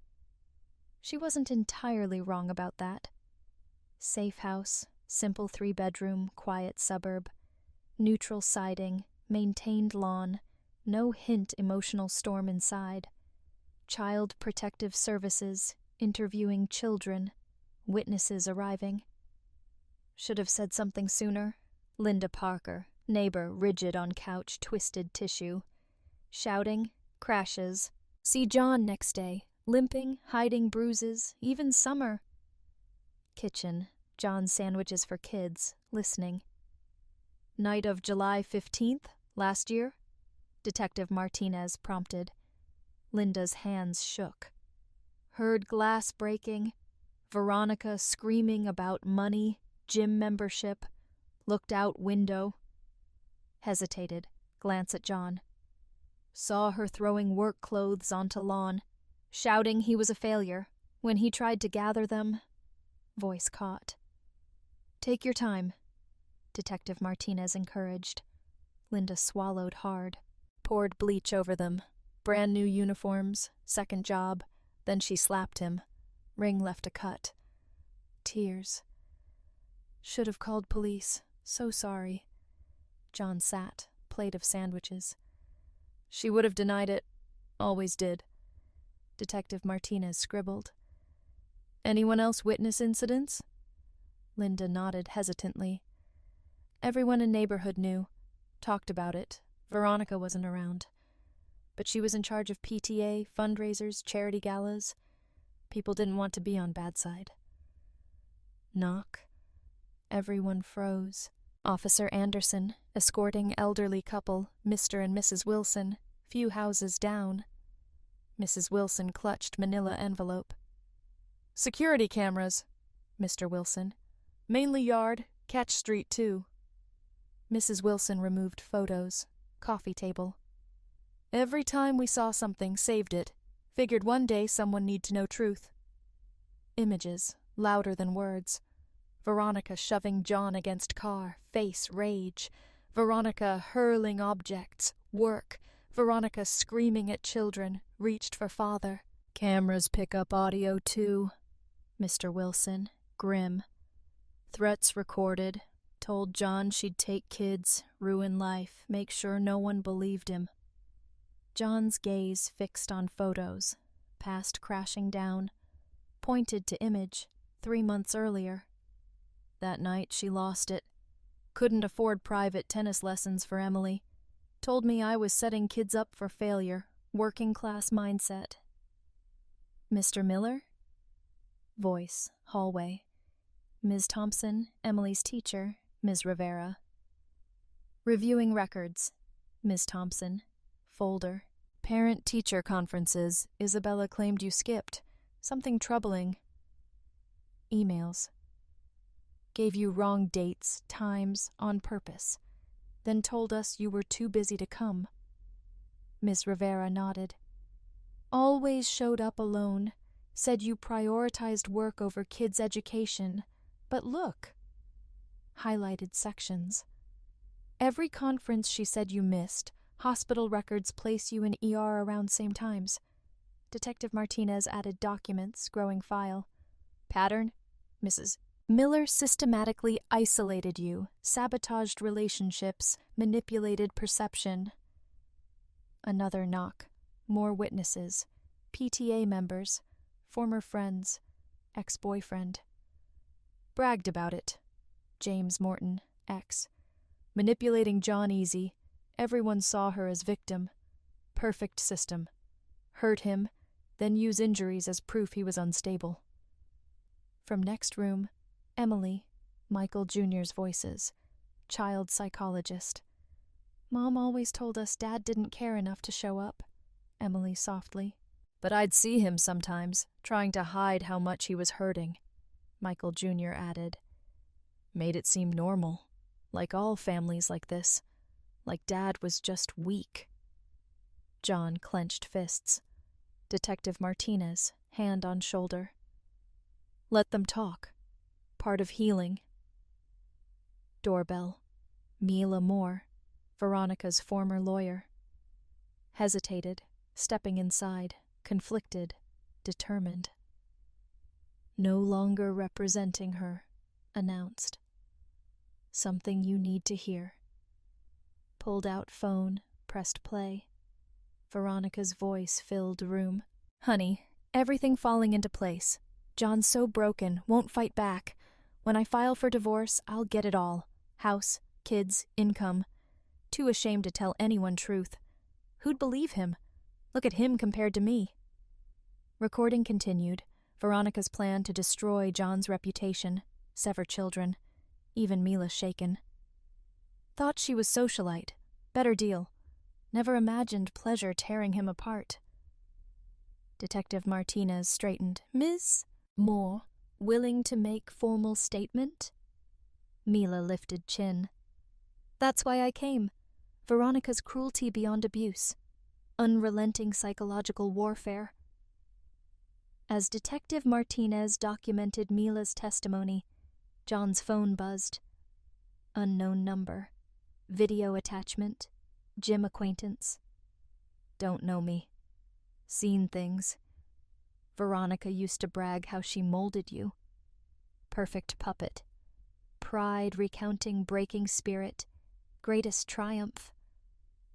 She wasn't entirely wrong about that. Safe house, simple 3-bedroom, quiet suburb, neutral siding, maintained lawn, no hint emotional storm inside. Child Protective Services, interviewing children, witnesses arriving. Should have said something sooner. Linda Parker, neighbor rigid on couch, twisted tissue. Shouting, crashes. See John next day, limping, hiding bruises, even Summer. Kitchen, John's sandwiches for kids, listening. "Night of July 15th, last year?" Detective Martinez prompted. Linda's hands shook. "Heard glass breaking. Veronica screaming about money, gym membership. Looked out window." Hesitated, glance at John. "Saw her throwing work clothes onto lawn, shouting he was a failure. When he tried to gather them..." Voice caught. "Take your time," Detective Martinez encouraged. Linda swallowed hard, poured bleach over them. Brand new uniforms, second job. Then she slapped him. Ring left a cut. Tears. "Should have called police. So sorry." John sat, plate of sandwiches. "She would have denied it. Always did." Detective Martinez scribbled. "Anyone else witness incidents?" Linda nodded hesitantly. "Everyone in neighborhood knew. Talked about it. Veronica wasn't around. But she was in charge of PTA, fundraisers, charity galas. People didn't want to be on bad side." Knock. Everyone froze. Officer Anderson, escorting elderly couple, Mr. and Mrs. Wilson, few houses down. Mrs. Wilson clutched manila envelope. "Security cameras," Mr. Wilson. "Mainly yard, Catch Street too." Mrs. Wilson removed photos. Coffee table. "Every time we saw something, saved it. Figured one day someone need to know truth." Images, louder than words. Veronica shoving John against car, face rage. Veronica hurling objects, work. Veronica screaming at children, reached for father. "Cameras pick up audio too." Mr. Wilson, grim. "Threats recorded. Told John she'd take kids, ruin life, make sure no one believed him." John's gaze fixed on photos, past crashing down. Pointed to image, 3 months earlier. "That night she lost it. Couldn't afford private tennis lessons for Emily. Told me I was setting kids up for failure, working class mindset." "Mr. Miller?" Voice, hallway. Ms. Thompson, Emily's teacher, Ms. Rivera. "Reviewing records." Ms. Thompson. Folder. "Parent-teacher conferences. Isabella claimed you skipped. Something troubling." Emails. "Gave you wrong dates, times, on purpose. Then told us you were too busy to come." Ms. Rivera nodded. "Always showed up alone. Said you prioritized work over kids' education. But look." Highlighted sections. "Every conference she said you missed. Hospital records place you in ER around same times." Detective Martinez added documents, growing file. "Pattern?" Mrs. "Miller systematically isolated you, sabotaged relationships, manipulated perception." Another knock. More witnesses. PTA members. Former friends. Ex-boyfriend. "Bragged about it." James Morton, ex. "Manipulating John easy. Everyone saw her as victim. Perfect system. Hurt him, then use injuries as proof he was unstable." From next room, Emily, Michael Jr.'s voices, child psychologist. Mom always told us Dad didn't care enough to show up, Emily softly. But I'd see him sometimes, trying to hide how much he was hurting, Michael Jr. added. Made it seem normal, like all families like this, like Dad was just weak. John clenched fists. Detective Martinez, hand on shoulder. Let them talk. Part of healing. Doorbell. Mila Moore, Veronica's former lawyer. Hesitated, stepping inside, conflicted, determined. No longer representing her, announced. Something you need to hear. Pulled out phone, pressed play. Veronica's voice filled the room. Honey, everything falling into place. John's so broken, won't fight back. When I file for divorce, I'll get it all. House, kids, income. Too ashamed to tell anyone truth. Who'd believe him? Look at him compared to me. Recording continued. Veronica's plan to destroy John's reputation, sever children, even Mila shaken. Thought she was socialite. Better deal. Never imagined pleasure tearing him apart. Detective Martinez straightened. Miss Moore, willing to make formal statement? Mila lifted chin. That's why I came. Veronica's cruelty beyond abuse. Unrelenting psychological warfare. As Detective Martinez documented Mila's testimony, John's phone buzzed. Unknown number. Video attachment. Gym acquaintance. Don't know me. Seen things. Veronica used to brag how she molded you. Perfect puppet. Pride recounting breaking spirit. Greatest triumph.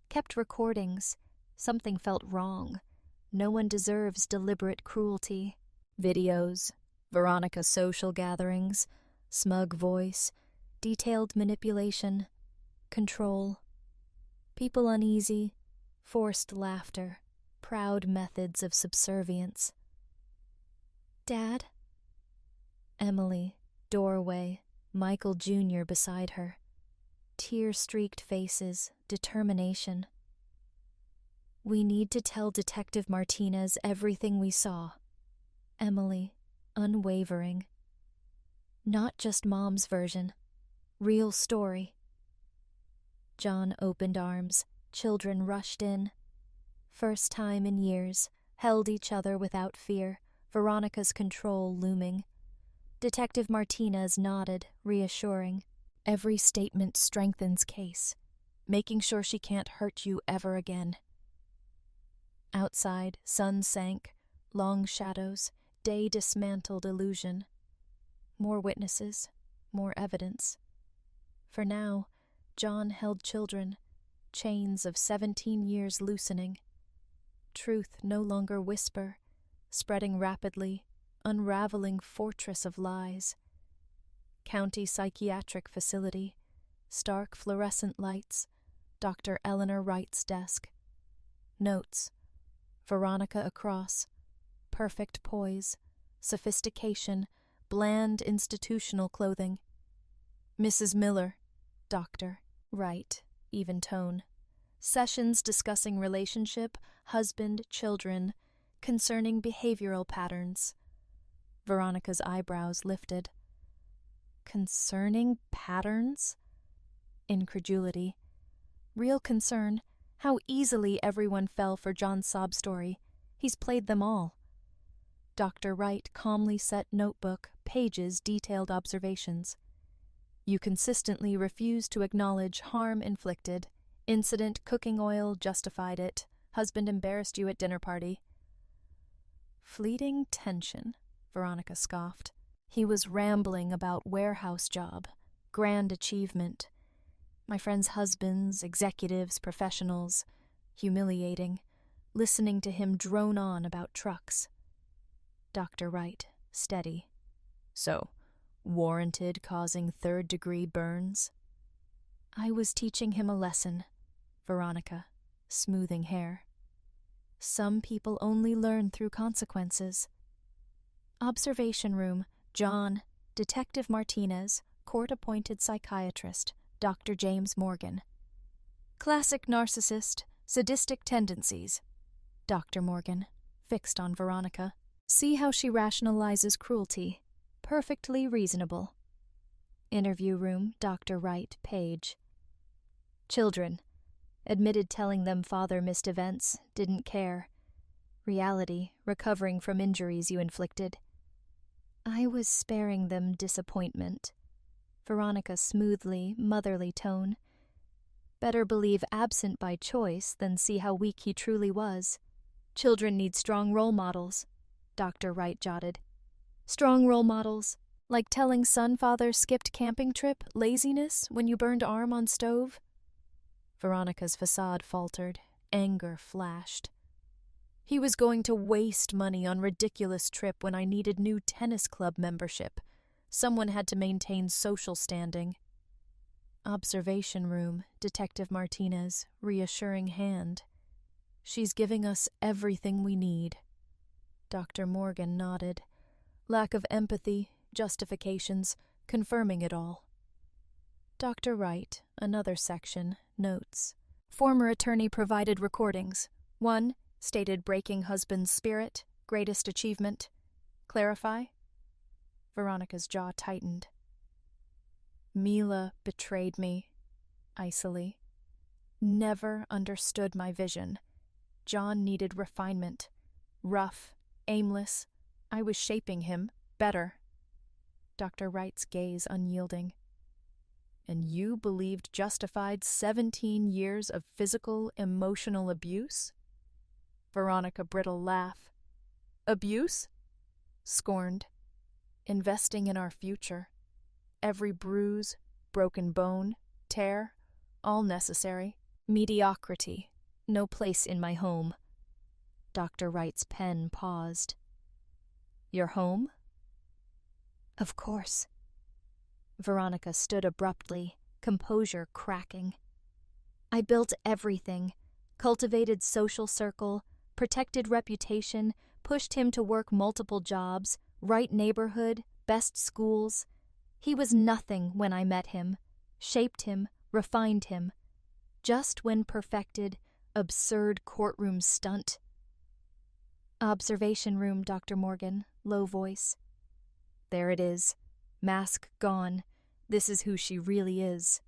Kept recordings. Something felt wrong. No one deserves deliberate cruelty. Videos. Veronica social gatherings. Smug voice. Detailed manipulation. Control. People uneasy. Forced laughter. Proud methods of subservience. Dad? Emily, doorway, Michael Jr. beside her. Tear-streaked faces, determination. We need to tell Detective Martinez everything we saw. Emily, unwavering. Not just Mom's version. Real story. John opened arms. Children rushed in. First time in years, held each other without fear, Veronica's control looming. Detective Martinez nodded, reassuring. Every statement strengthens case, making sure she can't hurt you ever again. Outside, sun sank, long shadows, day dismantled illusion. More witnesses, more evidence. For now, John held children, chains of 17 years loosening. Truth no longer whisper, spreading rapidly, unraveling fortress of lies. County psychiatric facility, stark fluorescent lights, Dr. Eleanor Wright's desk. Notes. Veronica across. Perfect poise, sophistication, bland institutional clothing. Mrs. Miller, Doctor, Wright, even tone. Sessions discussing relationship, husband, children, concerning behavioral patterns. Veronica's eyebrows lifted. Concerning patterns? Incredulity. Real concern. How easily everyone fell for John's sob story. He's played them all. Dr. Wright calmly set notebook, pages detailed observations. You consistently refuse to acknowledge harm inflicted. Incident cooking oil justified it. Husband embarrassed you at dinner party. Fleeting tension, Veronica scoffed. He was rambling about warehouse job, grand achievement. My friends' husbands, executives, professionals. Humiliating. Listening to him drone on about trucks. Dr. Wright, steady. So, warranted causing third-degree burns? I was teaching him a lesson. Veronica, smoothing hair. Some people only learn through consequences. Observation room, John, Detective Martinez, court-appointed psychiatrist, Dr. James Morgan. Classic narcissist, sadistic tendencies. Dr. Morgan, fixed on Veronica. See how she rationalizes cruelty. Perfectly reasonable. Interview room, Dr. Wright, page. Children. Admitted telling them father missed events, didn't care. Reality, recovering from injuries you inflicted. I was sparing them disappointment. Veronica's smoothly, motherly tone. Better believe absent by choice than see how weak he truly was. Children need strong role models, Dr. Wright jotted. Strong role models, like telling son father skipped camping trip, laziness, when you burned arm on stove? Veronica's facade faltered, anger flashed. He was going to waste money on ridiculous trip when I needed new tennis club membership. Someone had to maintain social standing. Observation room, Detective Martinez, reassuring hand. She's giving us everything we need. Dr. Morgan nodded. Lack of empathy, justifications, confirming it all. Dr. Wright, another section, notes. Former attorney provided recordings. 1. Stated breaking husband's spirit, greatest achievement. Clarify? Veronica's jaw tightened. Mila betrayed me, icily. Never understood my vision. John needed refinement. Rough, aimless. I was shaping him better. Dr. Wright's gaze unyielding. And you believed justified 17 years of physical, emotional abuse? Veronica brittle laugh. Abuse? Scorned. Investing in our future. Every bruise, broken bone, tear, all necessary. Mediocrity. No place in my home. Dr. Wright's pen paused. Your home? Of course. Veronica stood abruptly, composure cracking. I built everything. Cultivated social circle, protected reputation, pushed him to work multiple jobs, right neighborhood, best schools. He was nothing when I met him, shaped him, refined him. Just when perfected, absurd courtroom stunt. Observation room, Dr. Morgan, low voice. There it is. Mask gone. This is who she really is.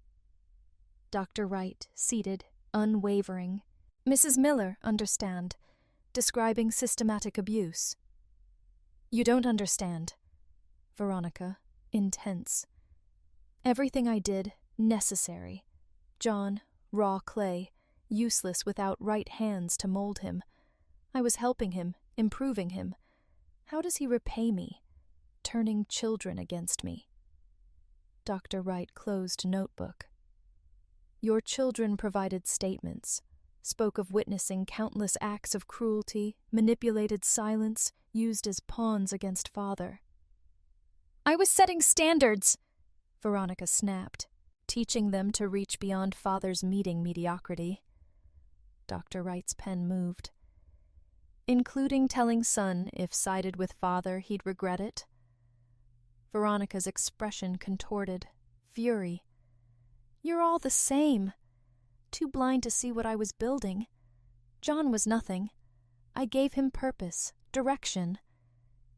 Dr. Wright, seated, unwavering. Mrs. Miller, understand. Describing systematic abuse. You don't understand. Veronica, intense. Everything I did, necessary. John, raw clay, useless without right hands to mold him. I was helping him, improving him. How does he repay me? Turning children against me. Dr. Wright closed notebook. Your children provided statements, spoke of witnessing countless acts of cruelty, manipulated silence, used as pawns against father. I was setting standards, Veronica snapped, teaching them to reach beyond father's meeting mediocrity. Dr. Wright's pen moved. Including telling son if sided with father he'd regret it. Veronica's expression contorted, fury. You're all the same. Too blind to see what I was building. John was nothing. I gave him purpose, direction.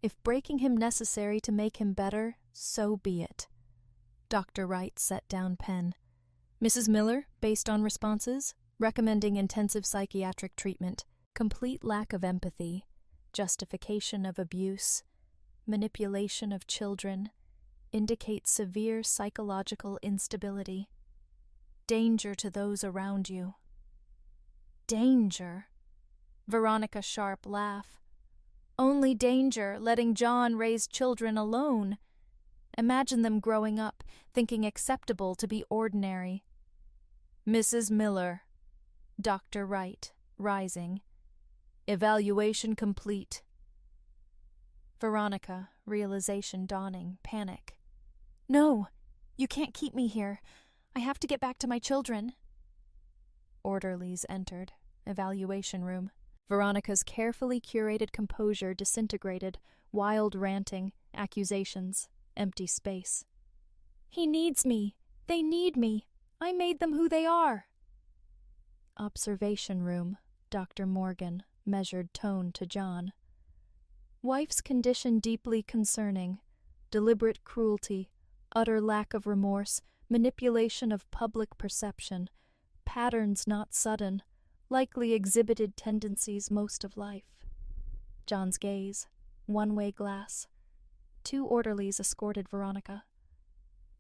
If breaking him necessary to make him better, so be it. Dr. Wright set down pen. Mrs. Miller, based on responses, recommending intensive psychiatric treatment, complete lack of empathy, justification of abuse, manipulation of children, indicate severe psychological instability. Danger to those around you. Danger? Veronica sharp laugh. Only danger letting John raise children alone. Imagine them growing up, thinking acceptable to be ordinary. Mrs. Miller. Dr. Wright, rising. Evaluation complete. Veronica, realization dawning, panic. No, you can't keep me here. I have to get back to my children. Orderlies entered. Evaluation room. Veronica's carefully curated composure disintegrated, wild ranting, Accusations, empty space. He needs me. They need me. I made them who they are. Observation room, Dr. Morgan, measured tone to John. Wife's condition deeply concerning. Deliberate cruelty, utter lack of remorse, manipulation of public perception, patterns not sudden, likely exhibited tendencies most of life. John's gaze, one-way glass. 2 orderlies escorted Veronica.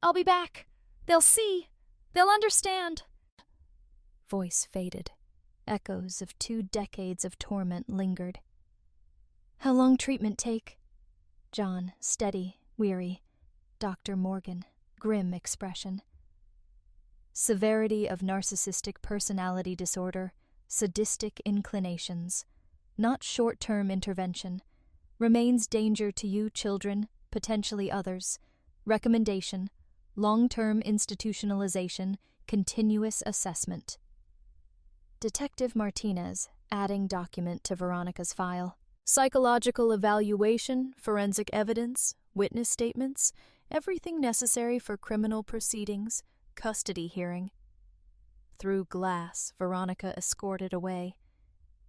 I'll be back. They'll see. They'll understand. Voice faded. Echoes of 2 decades of torment lingered. How long treatment take? John, steady, weary. Dr. Morgan, grim expression. Severity of narcissistic personality disorder, sadistic inclinations. Not short-term intervention. Remains danger to you, children, potentially others. Recommendation, long-term institutionalization, continuous assessment. Detective Martinez, adding document to Veronica's file. Psychological evaluation, forensic evidence, witness statements, everything necessary for criminal proceedings, custody hearing. Through glass, Veronica escorted away.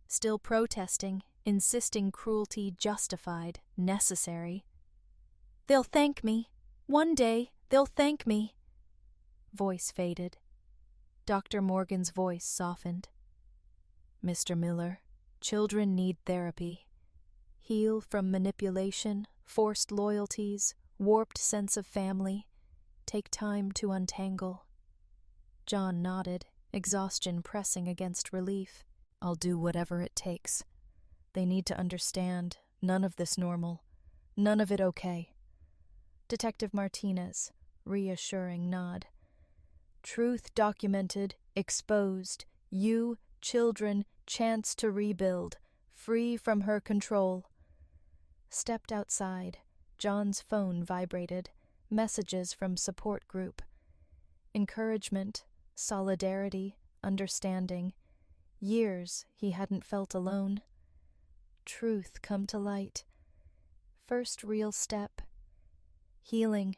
Still protesting, insisting cruelty justified, necessary. They'll thank me. One day, they'll thank me. Voice faded. Dr. Morgan's voice softened. Mr. Miller, children need therapy. Heal from manipulation, forced loyalties, warped sense of family. Take time to untangle. John nodded, exhaustion pressing against relief. I'll do whatever it takes. They need to understand none of this normal, none of it okay. Detective Martinez, reassuring nod. Truth documented, exposed, you, children, chance to rebuild, free from her control. Stepped outside. John's phone vibrated. Messages from support group. Encouragement, solidarity, understanding. Years he hadn't felt alone. Truth come to light. First real step. Healing.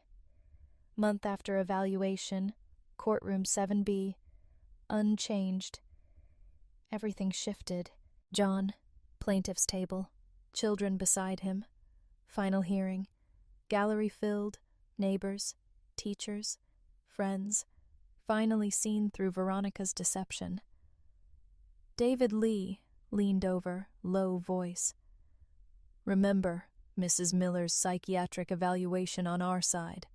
Month after evaluation. Courtroom 7B. Unchanged. Everything shifted. John, plaintiff's table. Children beside him. Final hearing. Gallery filled. Neighbors. Teachers. Friends. Finally seen through Veronica's deception. David Lee leaned over, low voice. Remember Mrs. Miller's psychiatric evaluation on our side.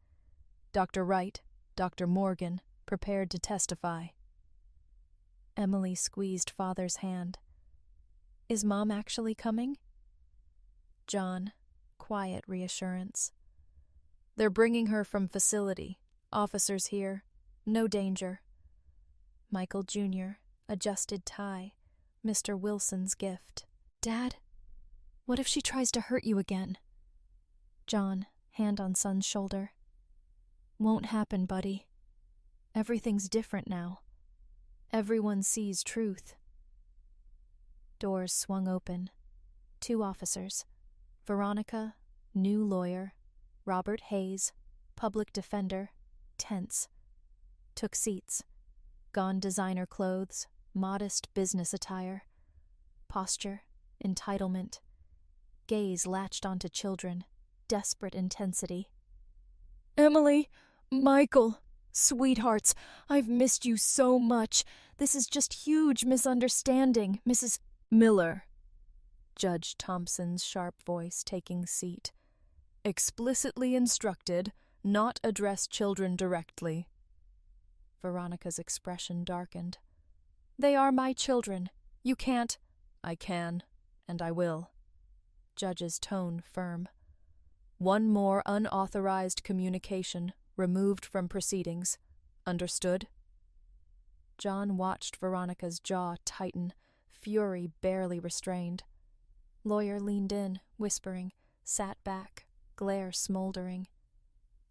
Dr. Wright, Dr. Morgan, prepared to testify. Emily squeezed father's hand. Is Mom actually coming? John, quiet reassurance. They're bringing her from facility. Officers here. No danger. Michael Jr., adjusted tie. Mr. Wilson's gift. Dad, what if she tries to hurt you again? John, hand on son's shoulder. Won't happen, buddy. Everything's different now. Everyone sees truth. Doors swung open. 2 officers. Veronica, new lawyer. Robert Hayes, public defender. Tense. Took seats. Gone designer clothes, modest business attire. Posture, entitlement. Gaze latched onto children. Desperate intensity. Emily, Michael, sweethearts, I've missed you so much. This is just huge misunderstanding, Mrs. Miller. Judge Thompson's sharp voice taking seat. Explicitly instructed, not address children directly. Veronica's expression darkened. They are my children. You can't. I can, and I will. Judge's tone firm. One more unauthorized communication removed from proceedings. Understood? John watched Veronica's jaw tighten, fury barely restrained. Lawyer leaned in, whispering, sat back, glare smoldering.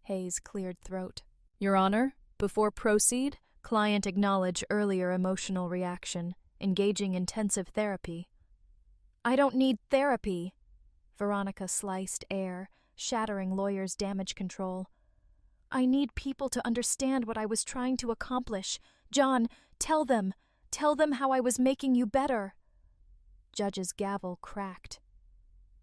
Hayes cleared throat. Your Honor, before proceed, client acknowledge earlier emotional reaction, engaging intensive therapy. I don't need therapy. Veronica sliced air, shattering Lawyer's damage control. "I need people to understand what I was trying to accomplish. John, tell them how I was making you better." Judge's gavel cracked.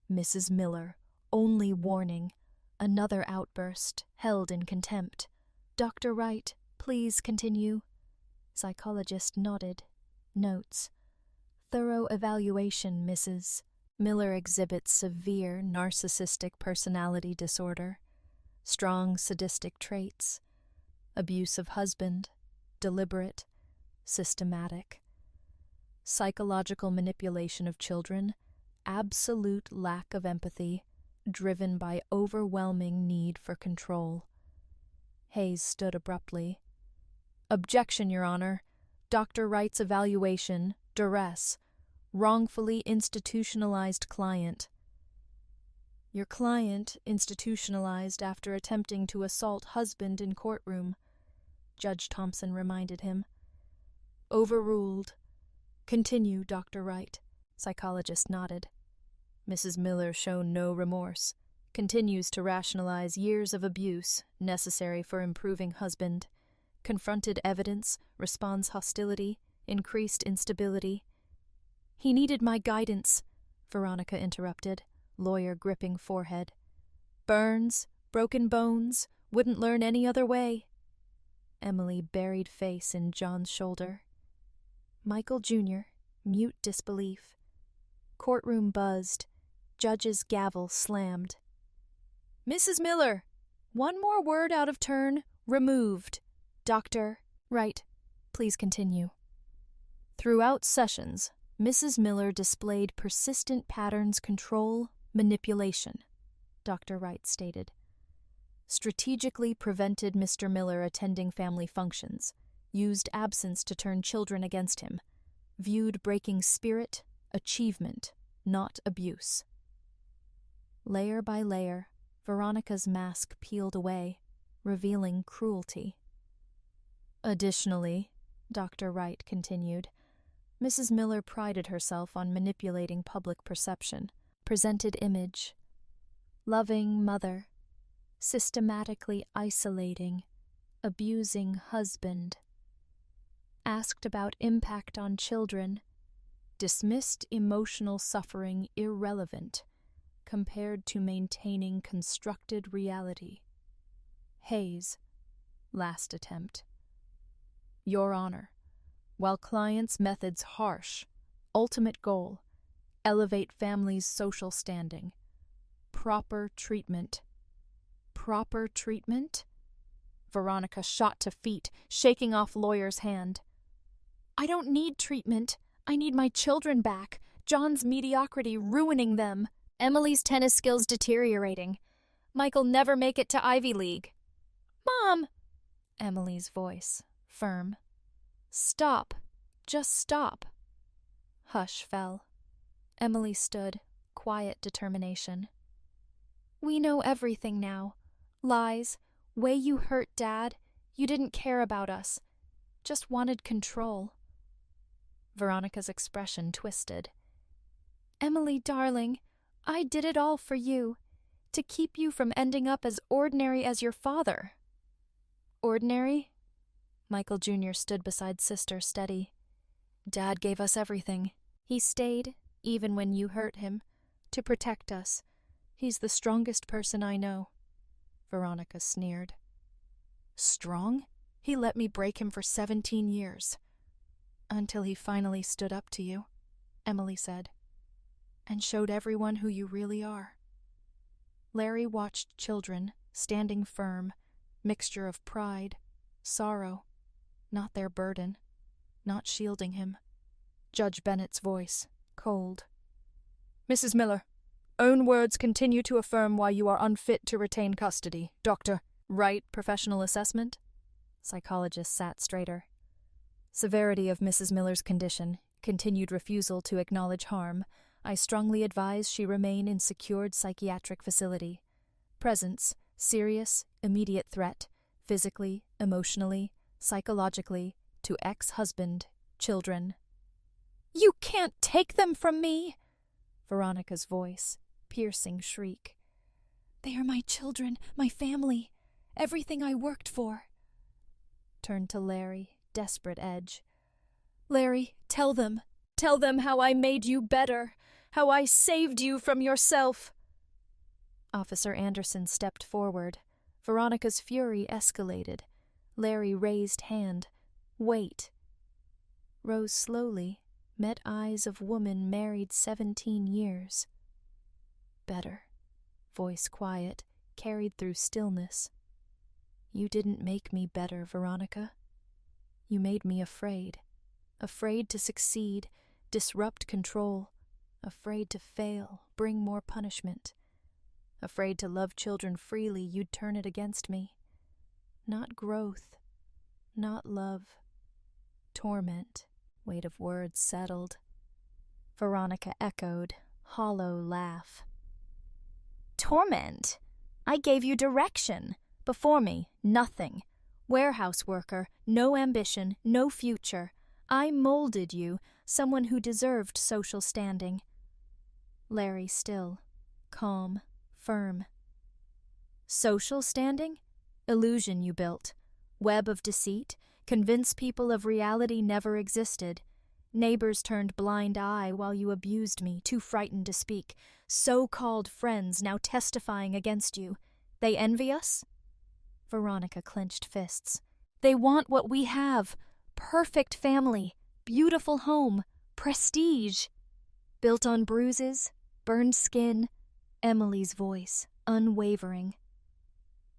"Mrs. Miller, only warning." Another outburst, held in contempt. "Dr. Wright, please continue." Psychologist nodded. Notes. "Thorough evaluation, Mrs. Miller exhibits severe narcissistic personality disorder, strong sadistic traits, abusive husband, deliberate, systematic, psychological manipulation of children, absolute lack of empathy, driven by overwhelming need for control." Hayes stood abruptly. "Objection, Your Honor. Dr. Wright's evaluation, duress, wrongfully institutionalized client." "Your client institutionalized after attempting to assault husband in courtroom," Judge Thompson reminded him. "Overruled. Continue, Dr. Wright." Psychologist nodded. "Mrs. Miller shown no remorse. Continues to rationalize years of abuse necessary for improving husband. Confronted evidence, responds hostility, increased instability." "He needed my guidance," Veronica interrupted, Lawyer gripping forehead. "Burns, broken bones, wouldn't learn any other way." Emily buried face in John's shoulder. Michael Jr., mute disbelief. Courtroom buzzed. Judge's gavel slammed. "Mrs. Miller, one more word out of turn, removed. Dr. Wright, please continue." "Throughout sessions, Mrs. Miller displayed persistent patterns, control, manipulation," Dr. Wright stated. "Strategically prevented Mr. Miller attending family functions, used absence to turn children against him, viewed breaking spirit, achievement, not abuse." Layer by layer, Veronica's mask peeled away, revealing cruelty. "Additionally," Dr. Wright continued, "Mrs. Miller prided herself on manipulating public perception, presented image, loving mother, systematically isolating, abusing husband, asked about impact on children, dismissed emotional suffering irrelevant compared to maintaining constructed reality." Hayes, last attempt. "Your Honor, while client's methods harsh, ultimate goal, elevate family's social standing. Proper treatment." "Proper treatment?" Veronica shot to feet, shaking off Lawyer's hand. "I don't need treatment. I need my children back. John's mediocrity ruining them. Emily's tennis skills deteriorating. Michael never make it to Ivy League." "Mom!" Emily's voice, firm. "Stop. Just stop." Hush fell. Emily stood, quiet determination. "We know everything now. Lies, way you hurt Dad. You didn't care about us. Just wanted control." Veronica's expression twisted. "Emily, darling, I did it all for you, to keep you from ending up as ordinary as your father." "Ordinary?" Michael Jr. stood beside sister, steady. "Dad gave us everything. He stayed, even when you hurt him, to protect us. He's the strongest person I know." Veronica sneered. "Strong? He let me break him for 17 years. "Until he finally stood up to you," Emily said, "and showed everyone who you really are." Larry watched children, standing firm, mixture of pride, sorrow, not their burden, not shielding him. Judge Bennett's voice, cold. "Mrs. Miller, own words continue to affirm why you are unfit to retain custody. Dr. Wright, professional assessment?" Psychologist sat straighter. "Severity of Mrs. Miller's condition, continued refusal to acknowledge harm. I strongly advise she remain in secured psychiatric facility. Presence, serious, immediate threat, physically, emotionally, psychologically, to ex-husband, children." "You can't take them from me!" Veronica's voice, piercing shriek. They are my children, my family, everything I worked for. Turned to Larry, desperate edge. Larry, tell them how I made you better, how I saved you from yourself. Officer Anderson stepped forward. Veronica's fury escalated. Larry raised hand. Wait. Rose slowly, met eyes of woman married 17 years. Better. Voice quiet, carried through stillness. You didn't make me better, Veronica. You made me afraid. Afraid to succeed, disrupt control. Afraid to fail, bring more punishment. Afraid to love children freely, you'd turn it against me. Not growth, not love. Torment. Weight of words settled. Veronica echoed, hollow laugh. Torment? I gave you direction. Before me, nothing. Warehouse worker, no ambition, no future. I molded you, someone who deserved social standing. Larry still, calm, firm. Social standing? Illusion you built. Web of deceit, convince people of reality never existed. Neighbors turned blind eye while you abused me, too frightened to speak. So-called friends now testifying against you. They envy us? Veronica clenched fists. They want what we have. Perfect family, beautiful home, prestige. Built on bruises, burned skin. Emily's voice, unwavering.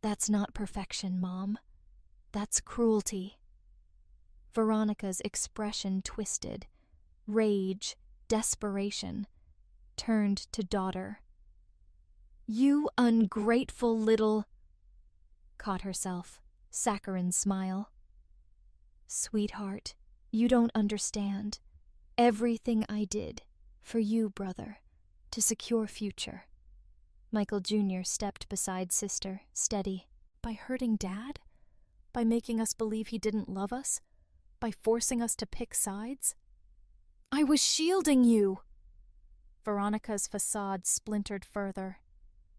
That's not perfection, Mom. That's cruelty. Veronica's expression twisted. Rage, desperation. Turned to daughter. You ungrateful little... Caught herself. Saccharine smile. Sweetheart, you don't understand. Everything I did, for you, brother, to secure future. Michael Jr. stepped beside sister, steady. By hurting Dad? By making us believe he didn't love us? By forcing us to pick sides? I was shielding you! Veronica's facade splintered further.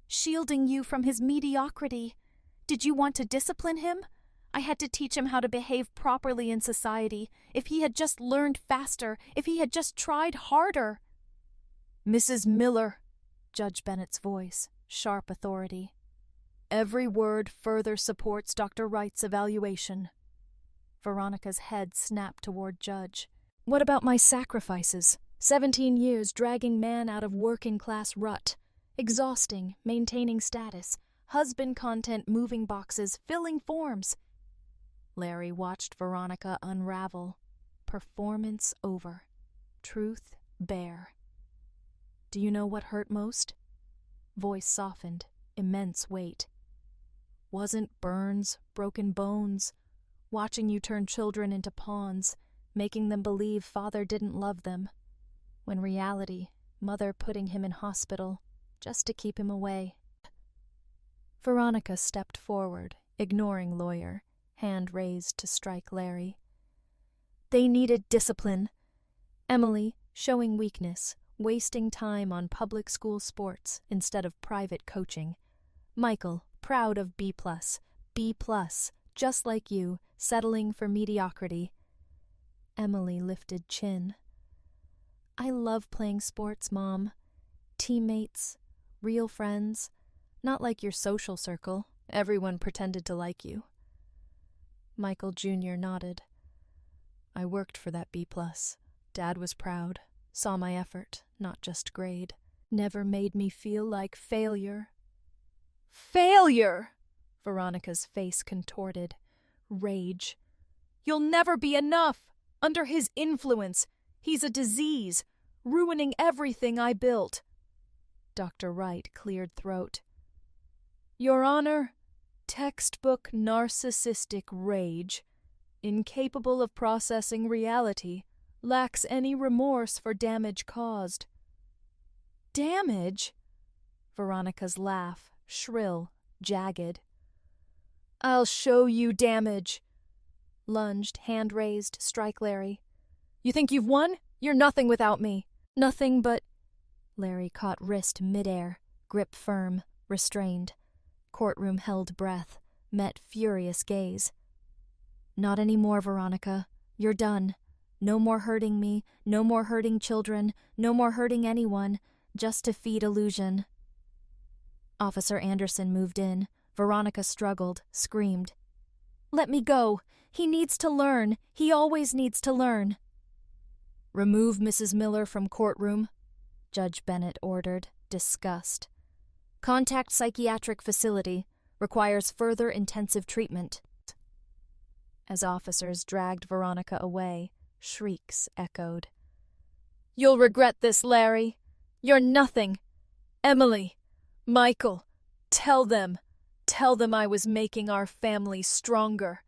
Shielding you from his mediocrity. Did you want to discipline him? I had to teach him how to behave properly in society. If he had just learned faster, if he had just tried harder. Mrs. Miller, Judge Bennett's voice, sharp authority. Every word further supports Dr. Wright's evaluation. Veronica's head snapped toward Judge. What about my sacrifices? 17 years dragging man out of working-class rut. Exhausting, maintaining status. Husband content moving boxes, filling forms. Larry watched Veronica unravel. Performance over. Truth bare. Do you know what hurt most? Voice softened, immense weight. Wasn't burns, broken bones, watching you turn children into pawns, making them believe father didn't love them. When reality, mother putting him in hospital, just to keep him away. Veronica stepped forward, ignoring lawyer, hand raised to strike Larry. They needed discipline. Emily, showing weakness, wasting time on public school sports instead of private coaching. Michael, proud of B+, just like you, settling for mediocrity. Emily lifted chin. I love playing sports, Mom. Teammates, real friends, not like your social circle. Everyone pretended to like you. Michael Jr. nodded. I worked for that B+. Dad was proud, saw my effort, not just grade. Never made me feel like failure. Failure! Veronica's face contorted. Rage. You'll never be enough! Under his influence, he's a disease, ruining everything I built. Dr. Wright cleared throat. Your Honor, textbook narcissistic rage, incapable of processing reality, lacks any remorse for damage caused. Damage? Veronica's laugh, shrill, jagged. I'll show you damage. Lunged, hand raised, strike Larry. You think you've won? You're nothing without me. Nothing but... Larry caught wrist midair, grip firm, restrained. Courtroom held breath, met furious gaze. Not anymore, Veronica. You're done. No more hurting me, no more hurting children, no more hurting anyone, just to feed illusion. Officer Anderson moved in. Veronica struggled, screamed. Let me go. He needs to learn. He always needs to learn. Remove Mrs. Miller from courtroom, Judge Bennett ordered, disgust. Contact psychiatric facility. Requires further intensive treatment. As officers dragged Veronica away, shrieks echoed. You'll regret this, Larry. You're nothing. Emily, Michael, tell them I was making our family stronger.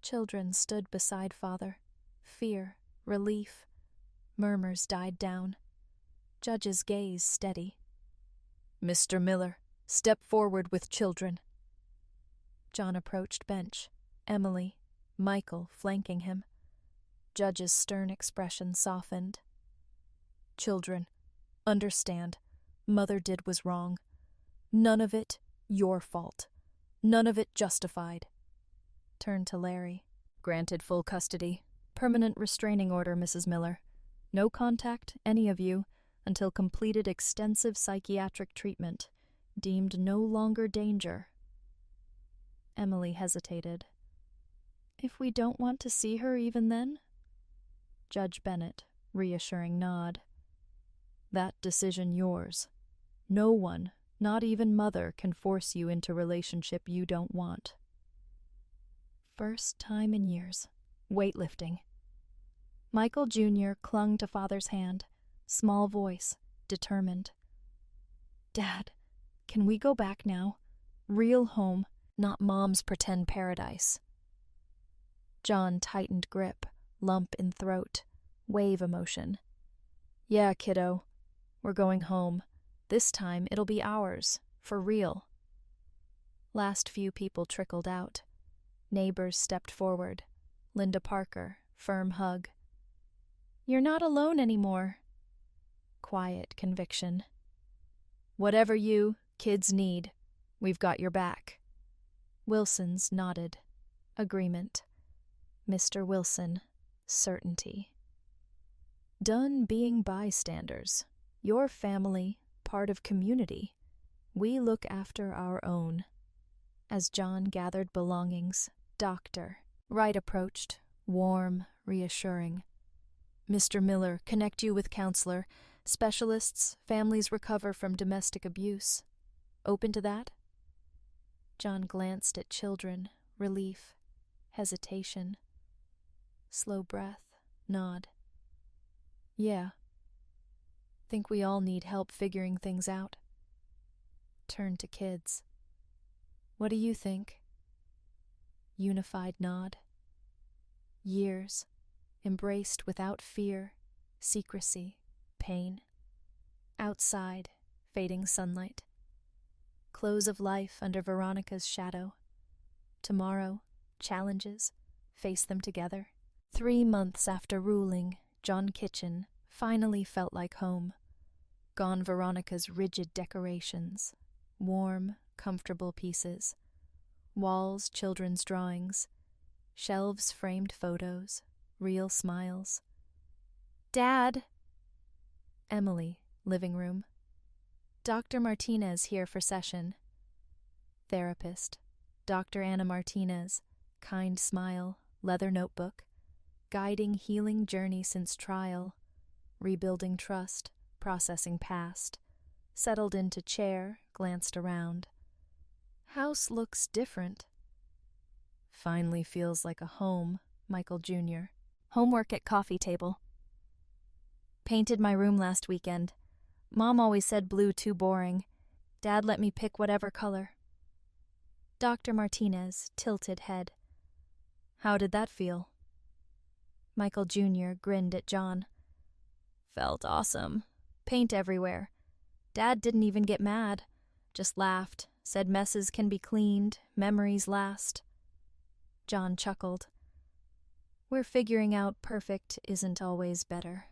Children stood beside father. Fear, relief. Murmurs died down. Judge's gaze steady. Mr. Miller, step forward with children. John approached bench. Emily, Michael flanking him. Judge's stern expression softened. Children, understand. Mother did was wrong. None of it your fault. None of it justified. Turned to Larry. Granted full custody. Permanent restraining order, Mrs. Miller. No contact, any of you, until completed extensive psychiatric treatment. Deemed no longer danger. Emily hesitated. If we don't want to see her even then? Judge Bennett, reassuring nod. That decision yours. No one, not even mother, can force you into relationship you don't want. First time in years. Weightlifting. Michael Jr. clung to father's hand, small voice, determined. Dad, can we go back now? Real home, not mom's pretend paradise. John tightened grip, lump in throat, wave emotion. Yeah, kiddo. We're going home. This time it'll be ours, for real. Last few people trickled out. Neighbors stepped forward. Linda Parker, firm hug. You're not alone anymore. Quiet conviction. Whatever you, kids need, we've got your back. Wilson's nodded. Agreement. Mr. Wilson, certainty. Done being bystanders. Your family, part of community. We look after our own. As John gathered belongings, Doctor Wright approached, warm, reassuring. Mr. Miller, connect you with counselor. Specialists, families recover from domestic abuse. Open to that? John glanced at children, relief, hesitation. Slow breath, nod. Yeah. Think we all need help figuring things out. Turn to kids. What do you think? Unified nod. Years, embraced without fear, secrecy, pain. Outside, fading sunlight. Close of life under Veronica's shadow. Tomorrow, challenges, face them together. 3 months after ruling, John Kitchen finally felt like home. Gone Veronica's rigid decorations, warm, comfortable pieces. Walls, children's drawings. Shelves, framed photos, real smiles. Dad! Emily, living room. Dr. Martinez here for session. Therapist, Dr. Anna Martinez, kind smile, leather notebook. Guiding healing journey since trial. Rebuilding trust, processing past. Settled into chair, glanced around. House looks different. Finally feels like a home, Michael Jr. Homework at coffee table. Painted my room last weekend. Mom always said blue too boring. Dad let me pick whatever color. Dr. Martinez, tilted head. How did that feel? Michael Jr. grinned at John. Felt awesome. Paint everywhere. Dad didn't even get mad. Just laughed, said messes can be cleaned, memories last. John chuckled. We're figuring out perfect isn't always better.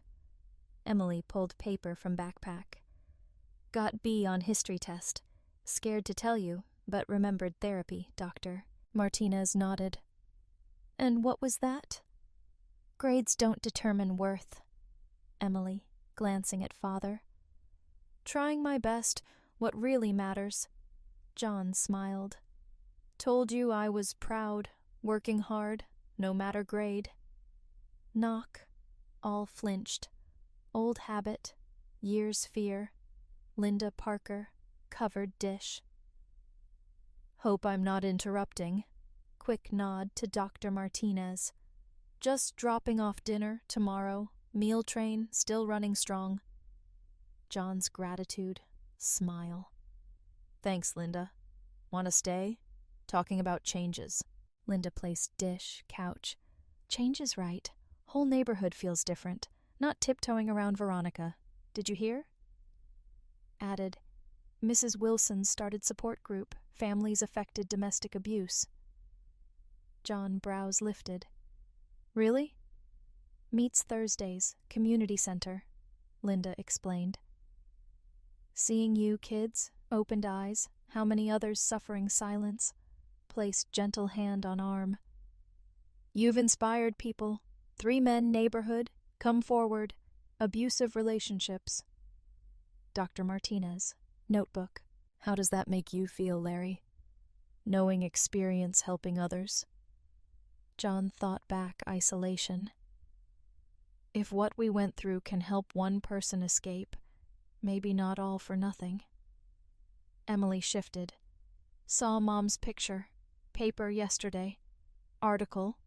Emily pulled paper from backpack. Got B on history test. Scared to tell you, but remembered therapy, Doctor. Martinez nodded. And what was that? Grades don't determine worth. Emily, glancing at father. Trying my best, what really matters. John smiled. Told you I was proud, working hard, no matter grade. Knock. All flinched. Old habit, years fear. Linda Parker, covered dish. Hope I'm not interrupting. Quick nod to Dr. Martinez. Just dropping off dinner tomorrow. Meal train still running strong. John's gratitude, smile. Thanks, Linda. Want to stay? Talking about changes. Linda placed dish, couch. Change is right. Whole neighborhood feels different. Not tiptoeing around Veronica. Did you hear? Added, Mrs. Wilson started support group, families affected domestic abuse. John brows lifted. Really? Meets Thursdays, community center, Linda explained. Seeing you, kids, opened eyes, how many others suffering silence, placed gentle hand on arm. You've inspired people. 3 men neighborhood, come forward, abusive relationships. Dr. Martinez, notebook. How does that make you feel, Larry? Knowing experience helping others. John thought back isolation. If what we went through can help one person escape, maybe not all for nothing. Emily shifted. Saw Mom's picture. Paper yesterday. Article.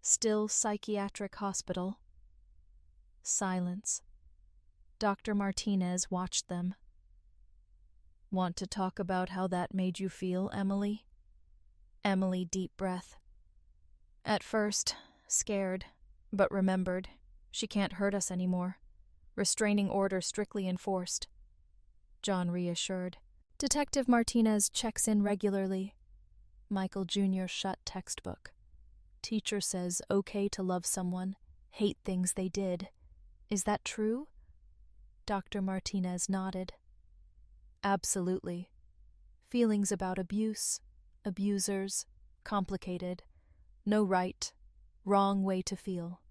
Still psychiatric hospital. Silence. Dr. Martinez watched them. Want to talk about how that made you feel, Emily? Emily, deep breath. At first, scared, but remembered. She can't hurt us anymore. Restraining order strictly enforced. John reassured. Detective Martinez checks in regularly. Michael Jr. shut textbook. Teacher says okay to love someone, hate things they did. Is that true? Dr. Martinez nodded. Absolutely. Feelings about abuse, abusers, complicated. No right, wrong way to feel.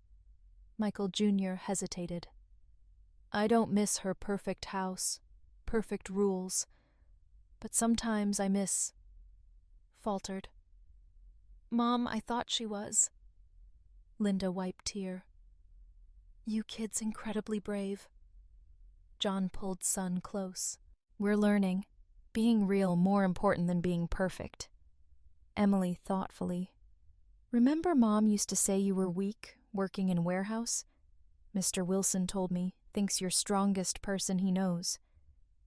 Michael Jr. hesitated. I don't miss her perfect house, perfect rules, but sometimes I miss... Faltered. Mom, I thought she was. Linda wiped tear. You kids incredibly brave. John pulled son close. We're learning. Being real more important than being perfect. Emily thoughtfully. Remember Mom used to say you were weak, working in warehouse? Mr. Wilson told me, thinks you're strongest person he knows.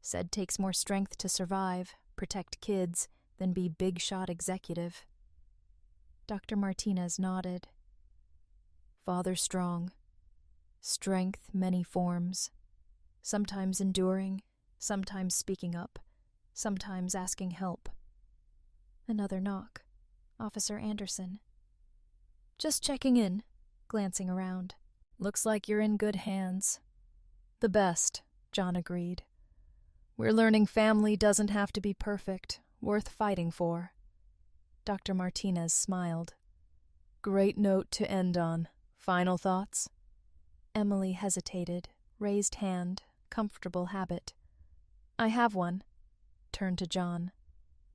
Said takes more strength to survive, protect kids, than be big shot executive. Dr. Martinez nodded. Father strong. Strength many forms. Sometimes enduring, sometimes speaking up, sometimes asking help. Another knock. Officer Anderson. Just checking in, glancing around. Looks like you're in good hands. The best, John agreed. We're learning family doesn't have to be perfect, worth fighting for. Dr. Martinez smiled. Great note to end on. Final thoughts? Emily hesitated, raised hand, comfortable habit. I have one. Turned to John.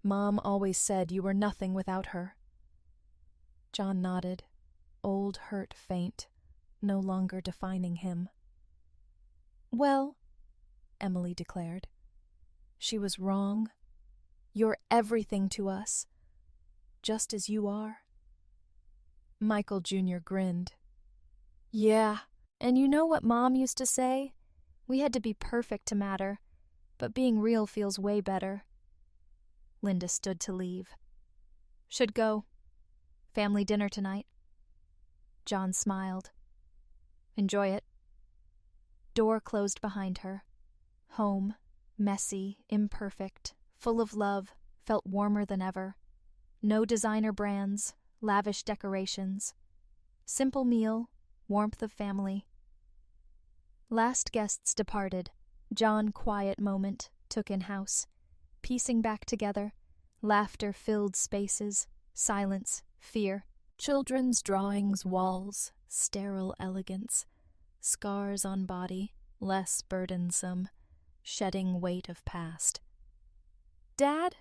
Mom always said you were nothing without her. John nodded, old hurt faint, no longer defining him. Well, Emily declared, she was wrong. You're everything to us, just as you are. Michael Jr. grinned. Yeah, and you know what Mom used to say? We had to be perfect to matter, but being real feels way better. Linda stood to leave. Should go. Family dinner tonight. John smiled. Enjoy it. Door closed behind her. Home, messy, imperfect, full of love, felt warmer than ever. No designer brands, lavish decorations. Simple meal, warmth of family. Last guests departed. John quiet moment, took in house. piecing back together. Laughter-filled spaces, silence, fear. Children's drawings, walls, sterile elegance. Scars on body, less burdensome, shedding weight of past. "Dad?"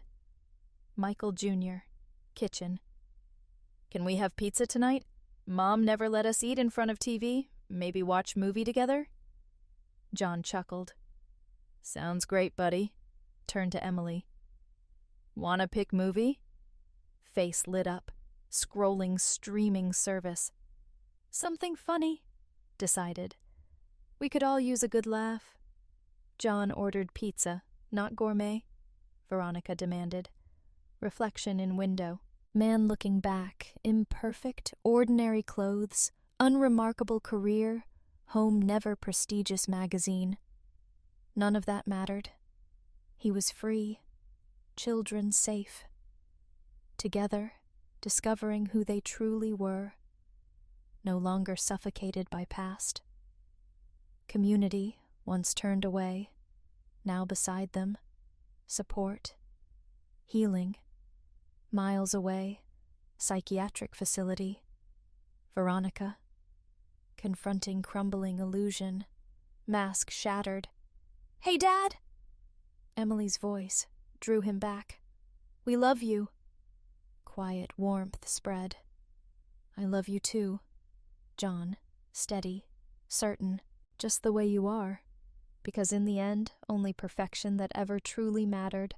Michael Jr., kitchen. "Can we have pizza tonight? Mom never let us eat in front of TV. Maybe watch movie together?" John chuckled. "Sounds great, buddy." Turned to Emily. "Wanna pick movie?" Face lit up, scrolling streaming service. "Something funny," decided. "We could all use a good laugh." John ordered pizza, not gourmet, Veronica demanded. Reflection in window. Man looking back, imperfect, ordinary clothes, unremarkable career, home never prestigious magazine. None of that mattered. He was free, children safe. Together, discovering who they truly were, no longer suffocated by past. Community, once turned away, now beside them, support, healing. Miles away, psychiatric facility. Veronica, confronting crumbling illusion, mask shattered. "Hey, Dad!" Emily's voice drew him back. "We love you." Quiet warmth spread. "I love you too." John, steady, certain, just the way you are. Because in the end, only perfection that ever truly mattered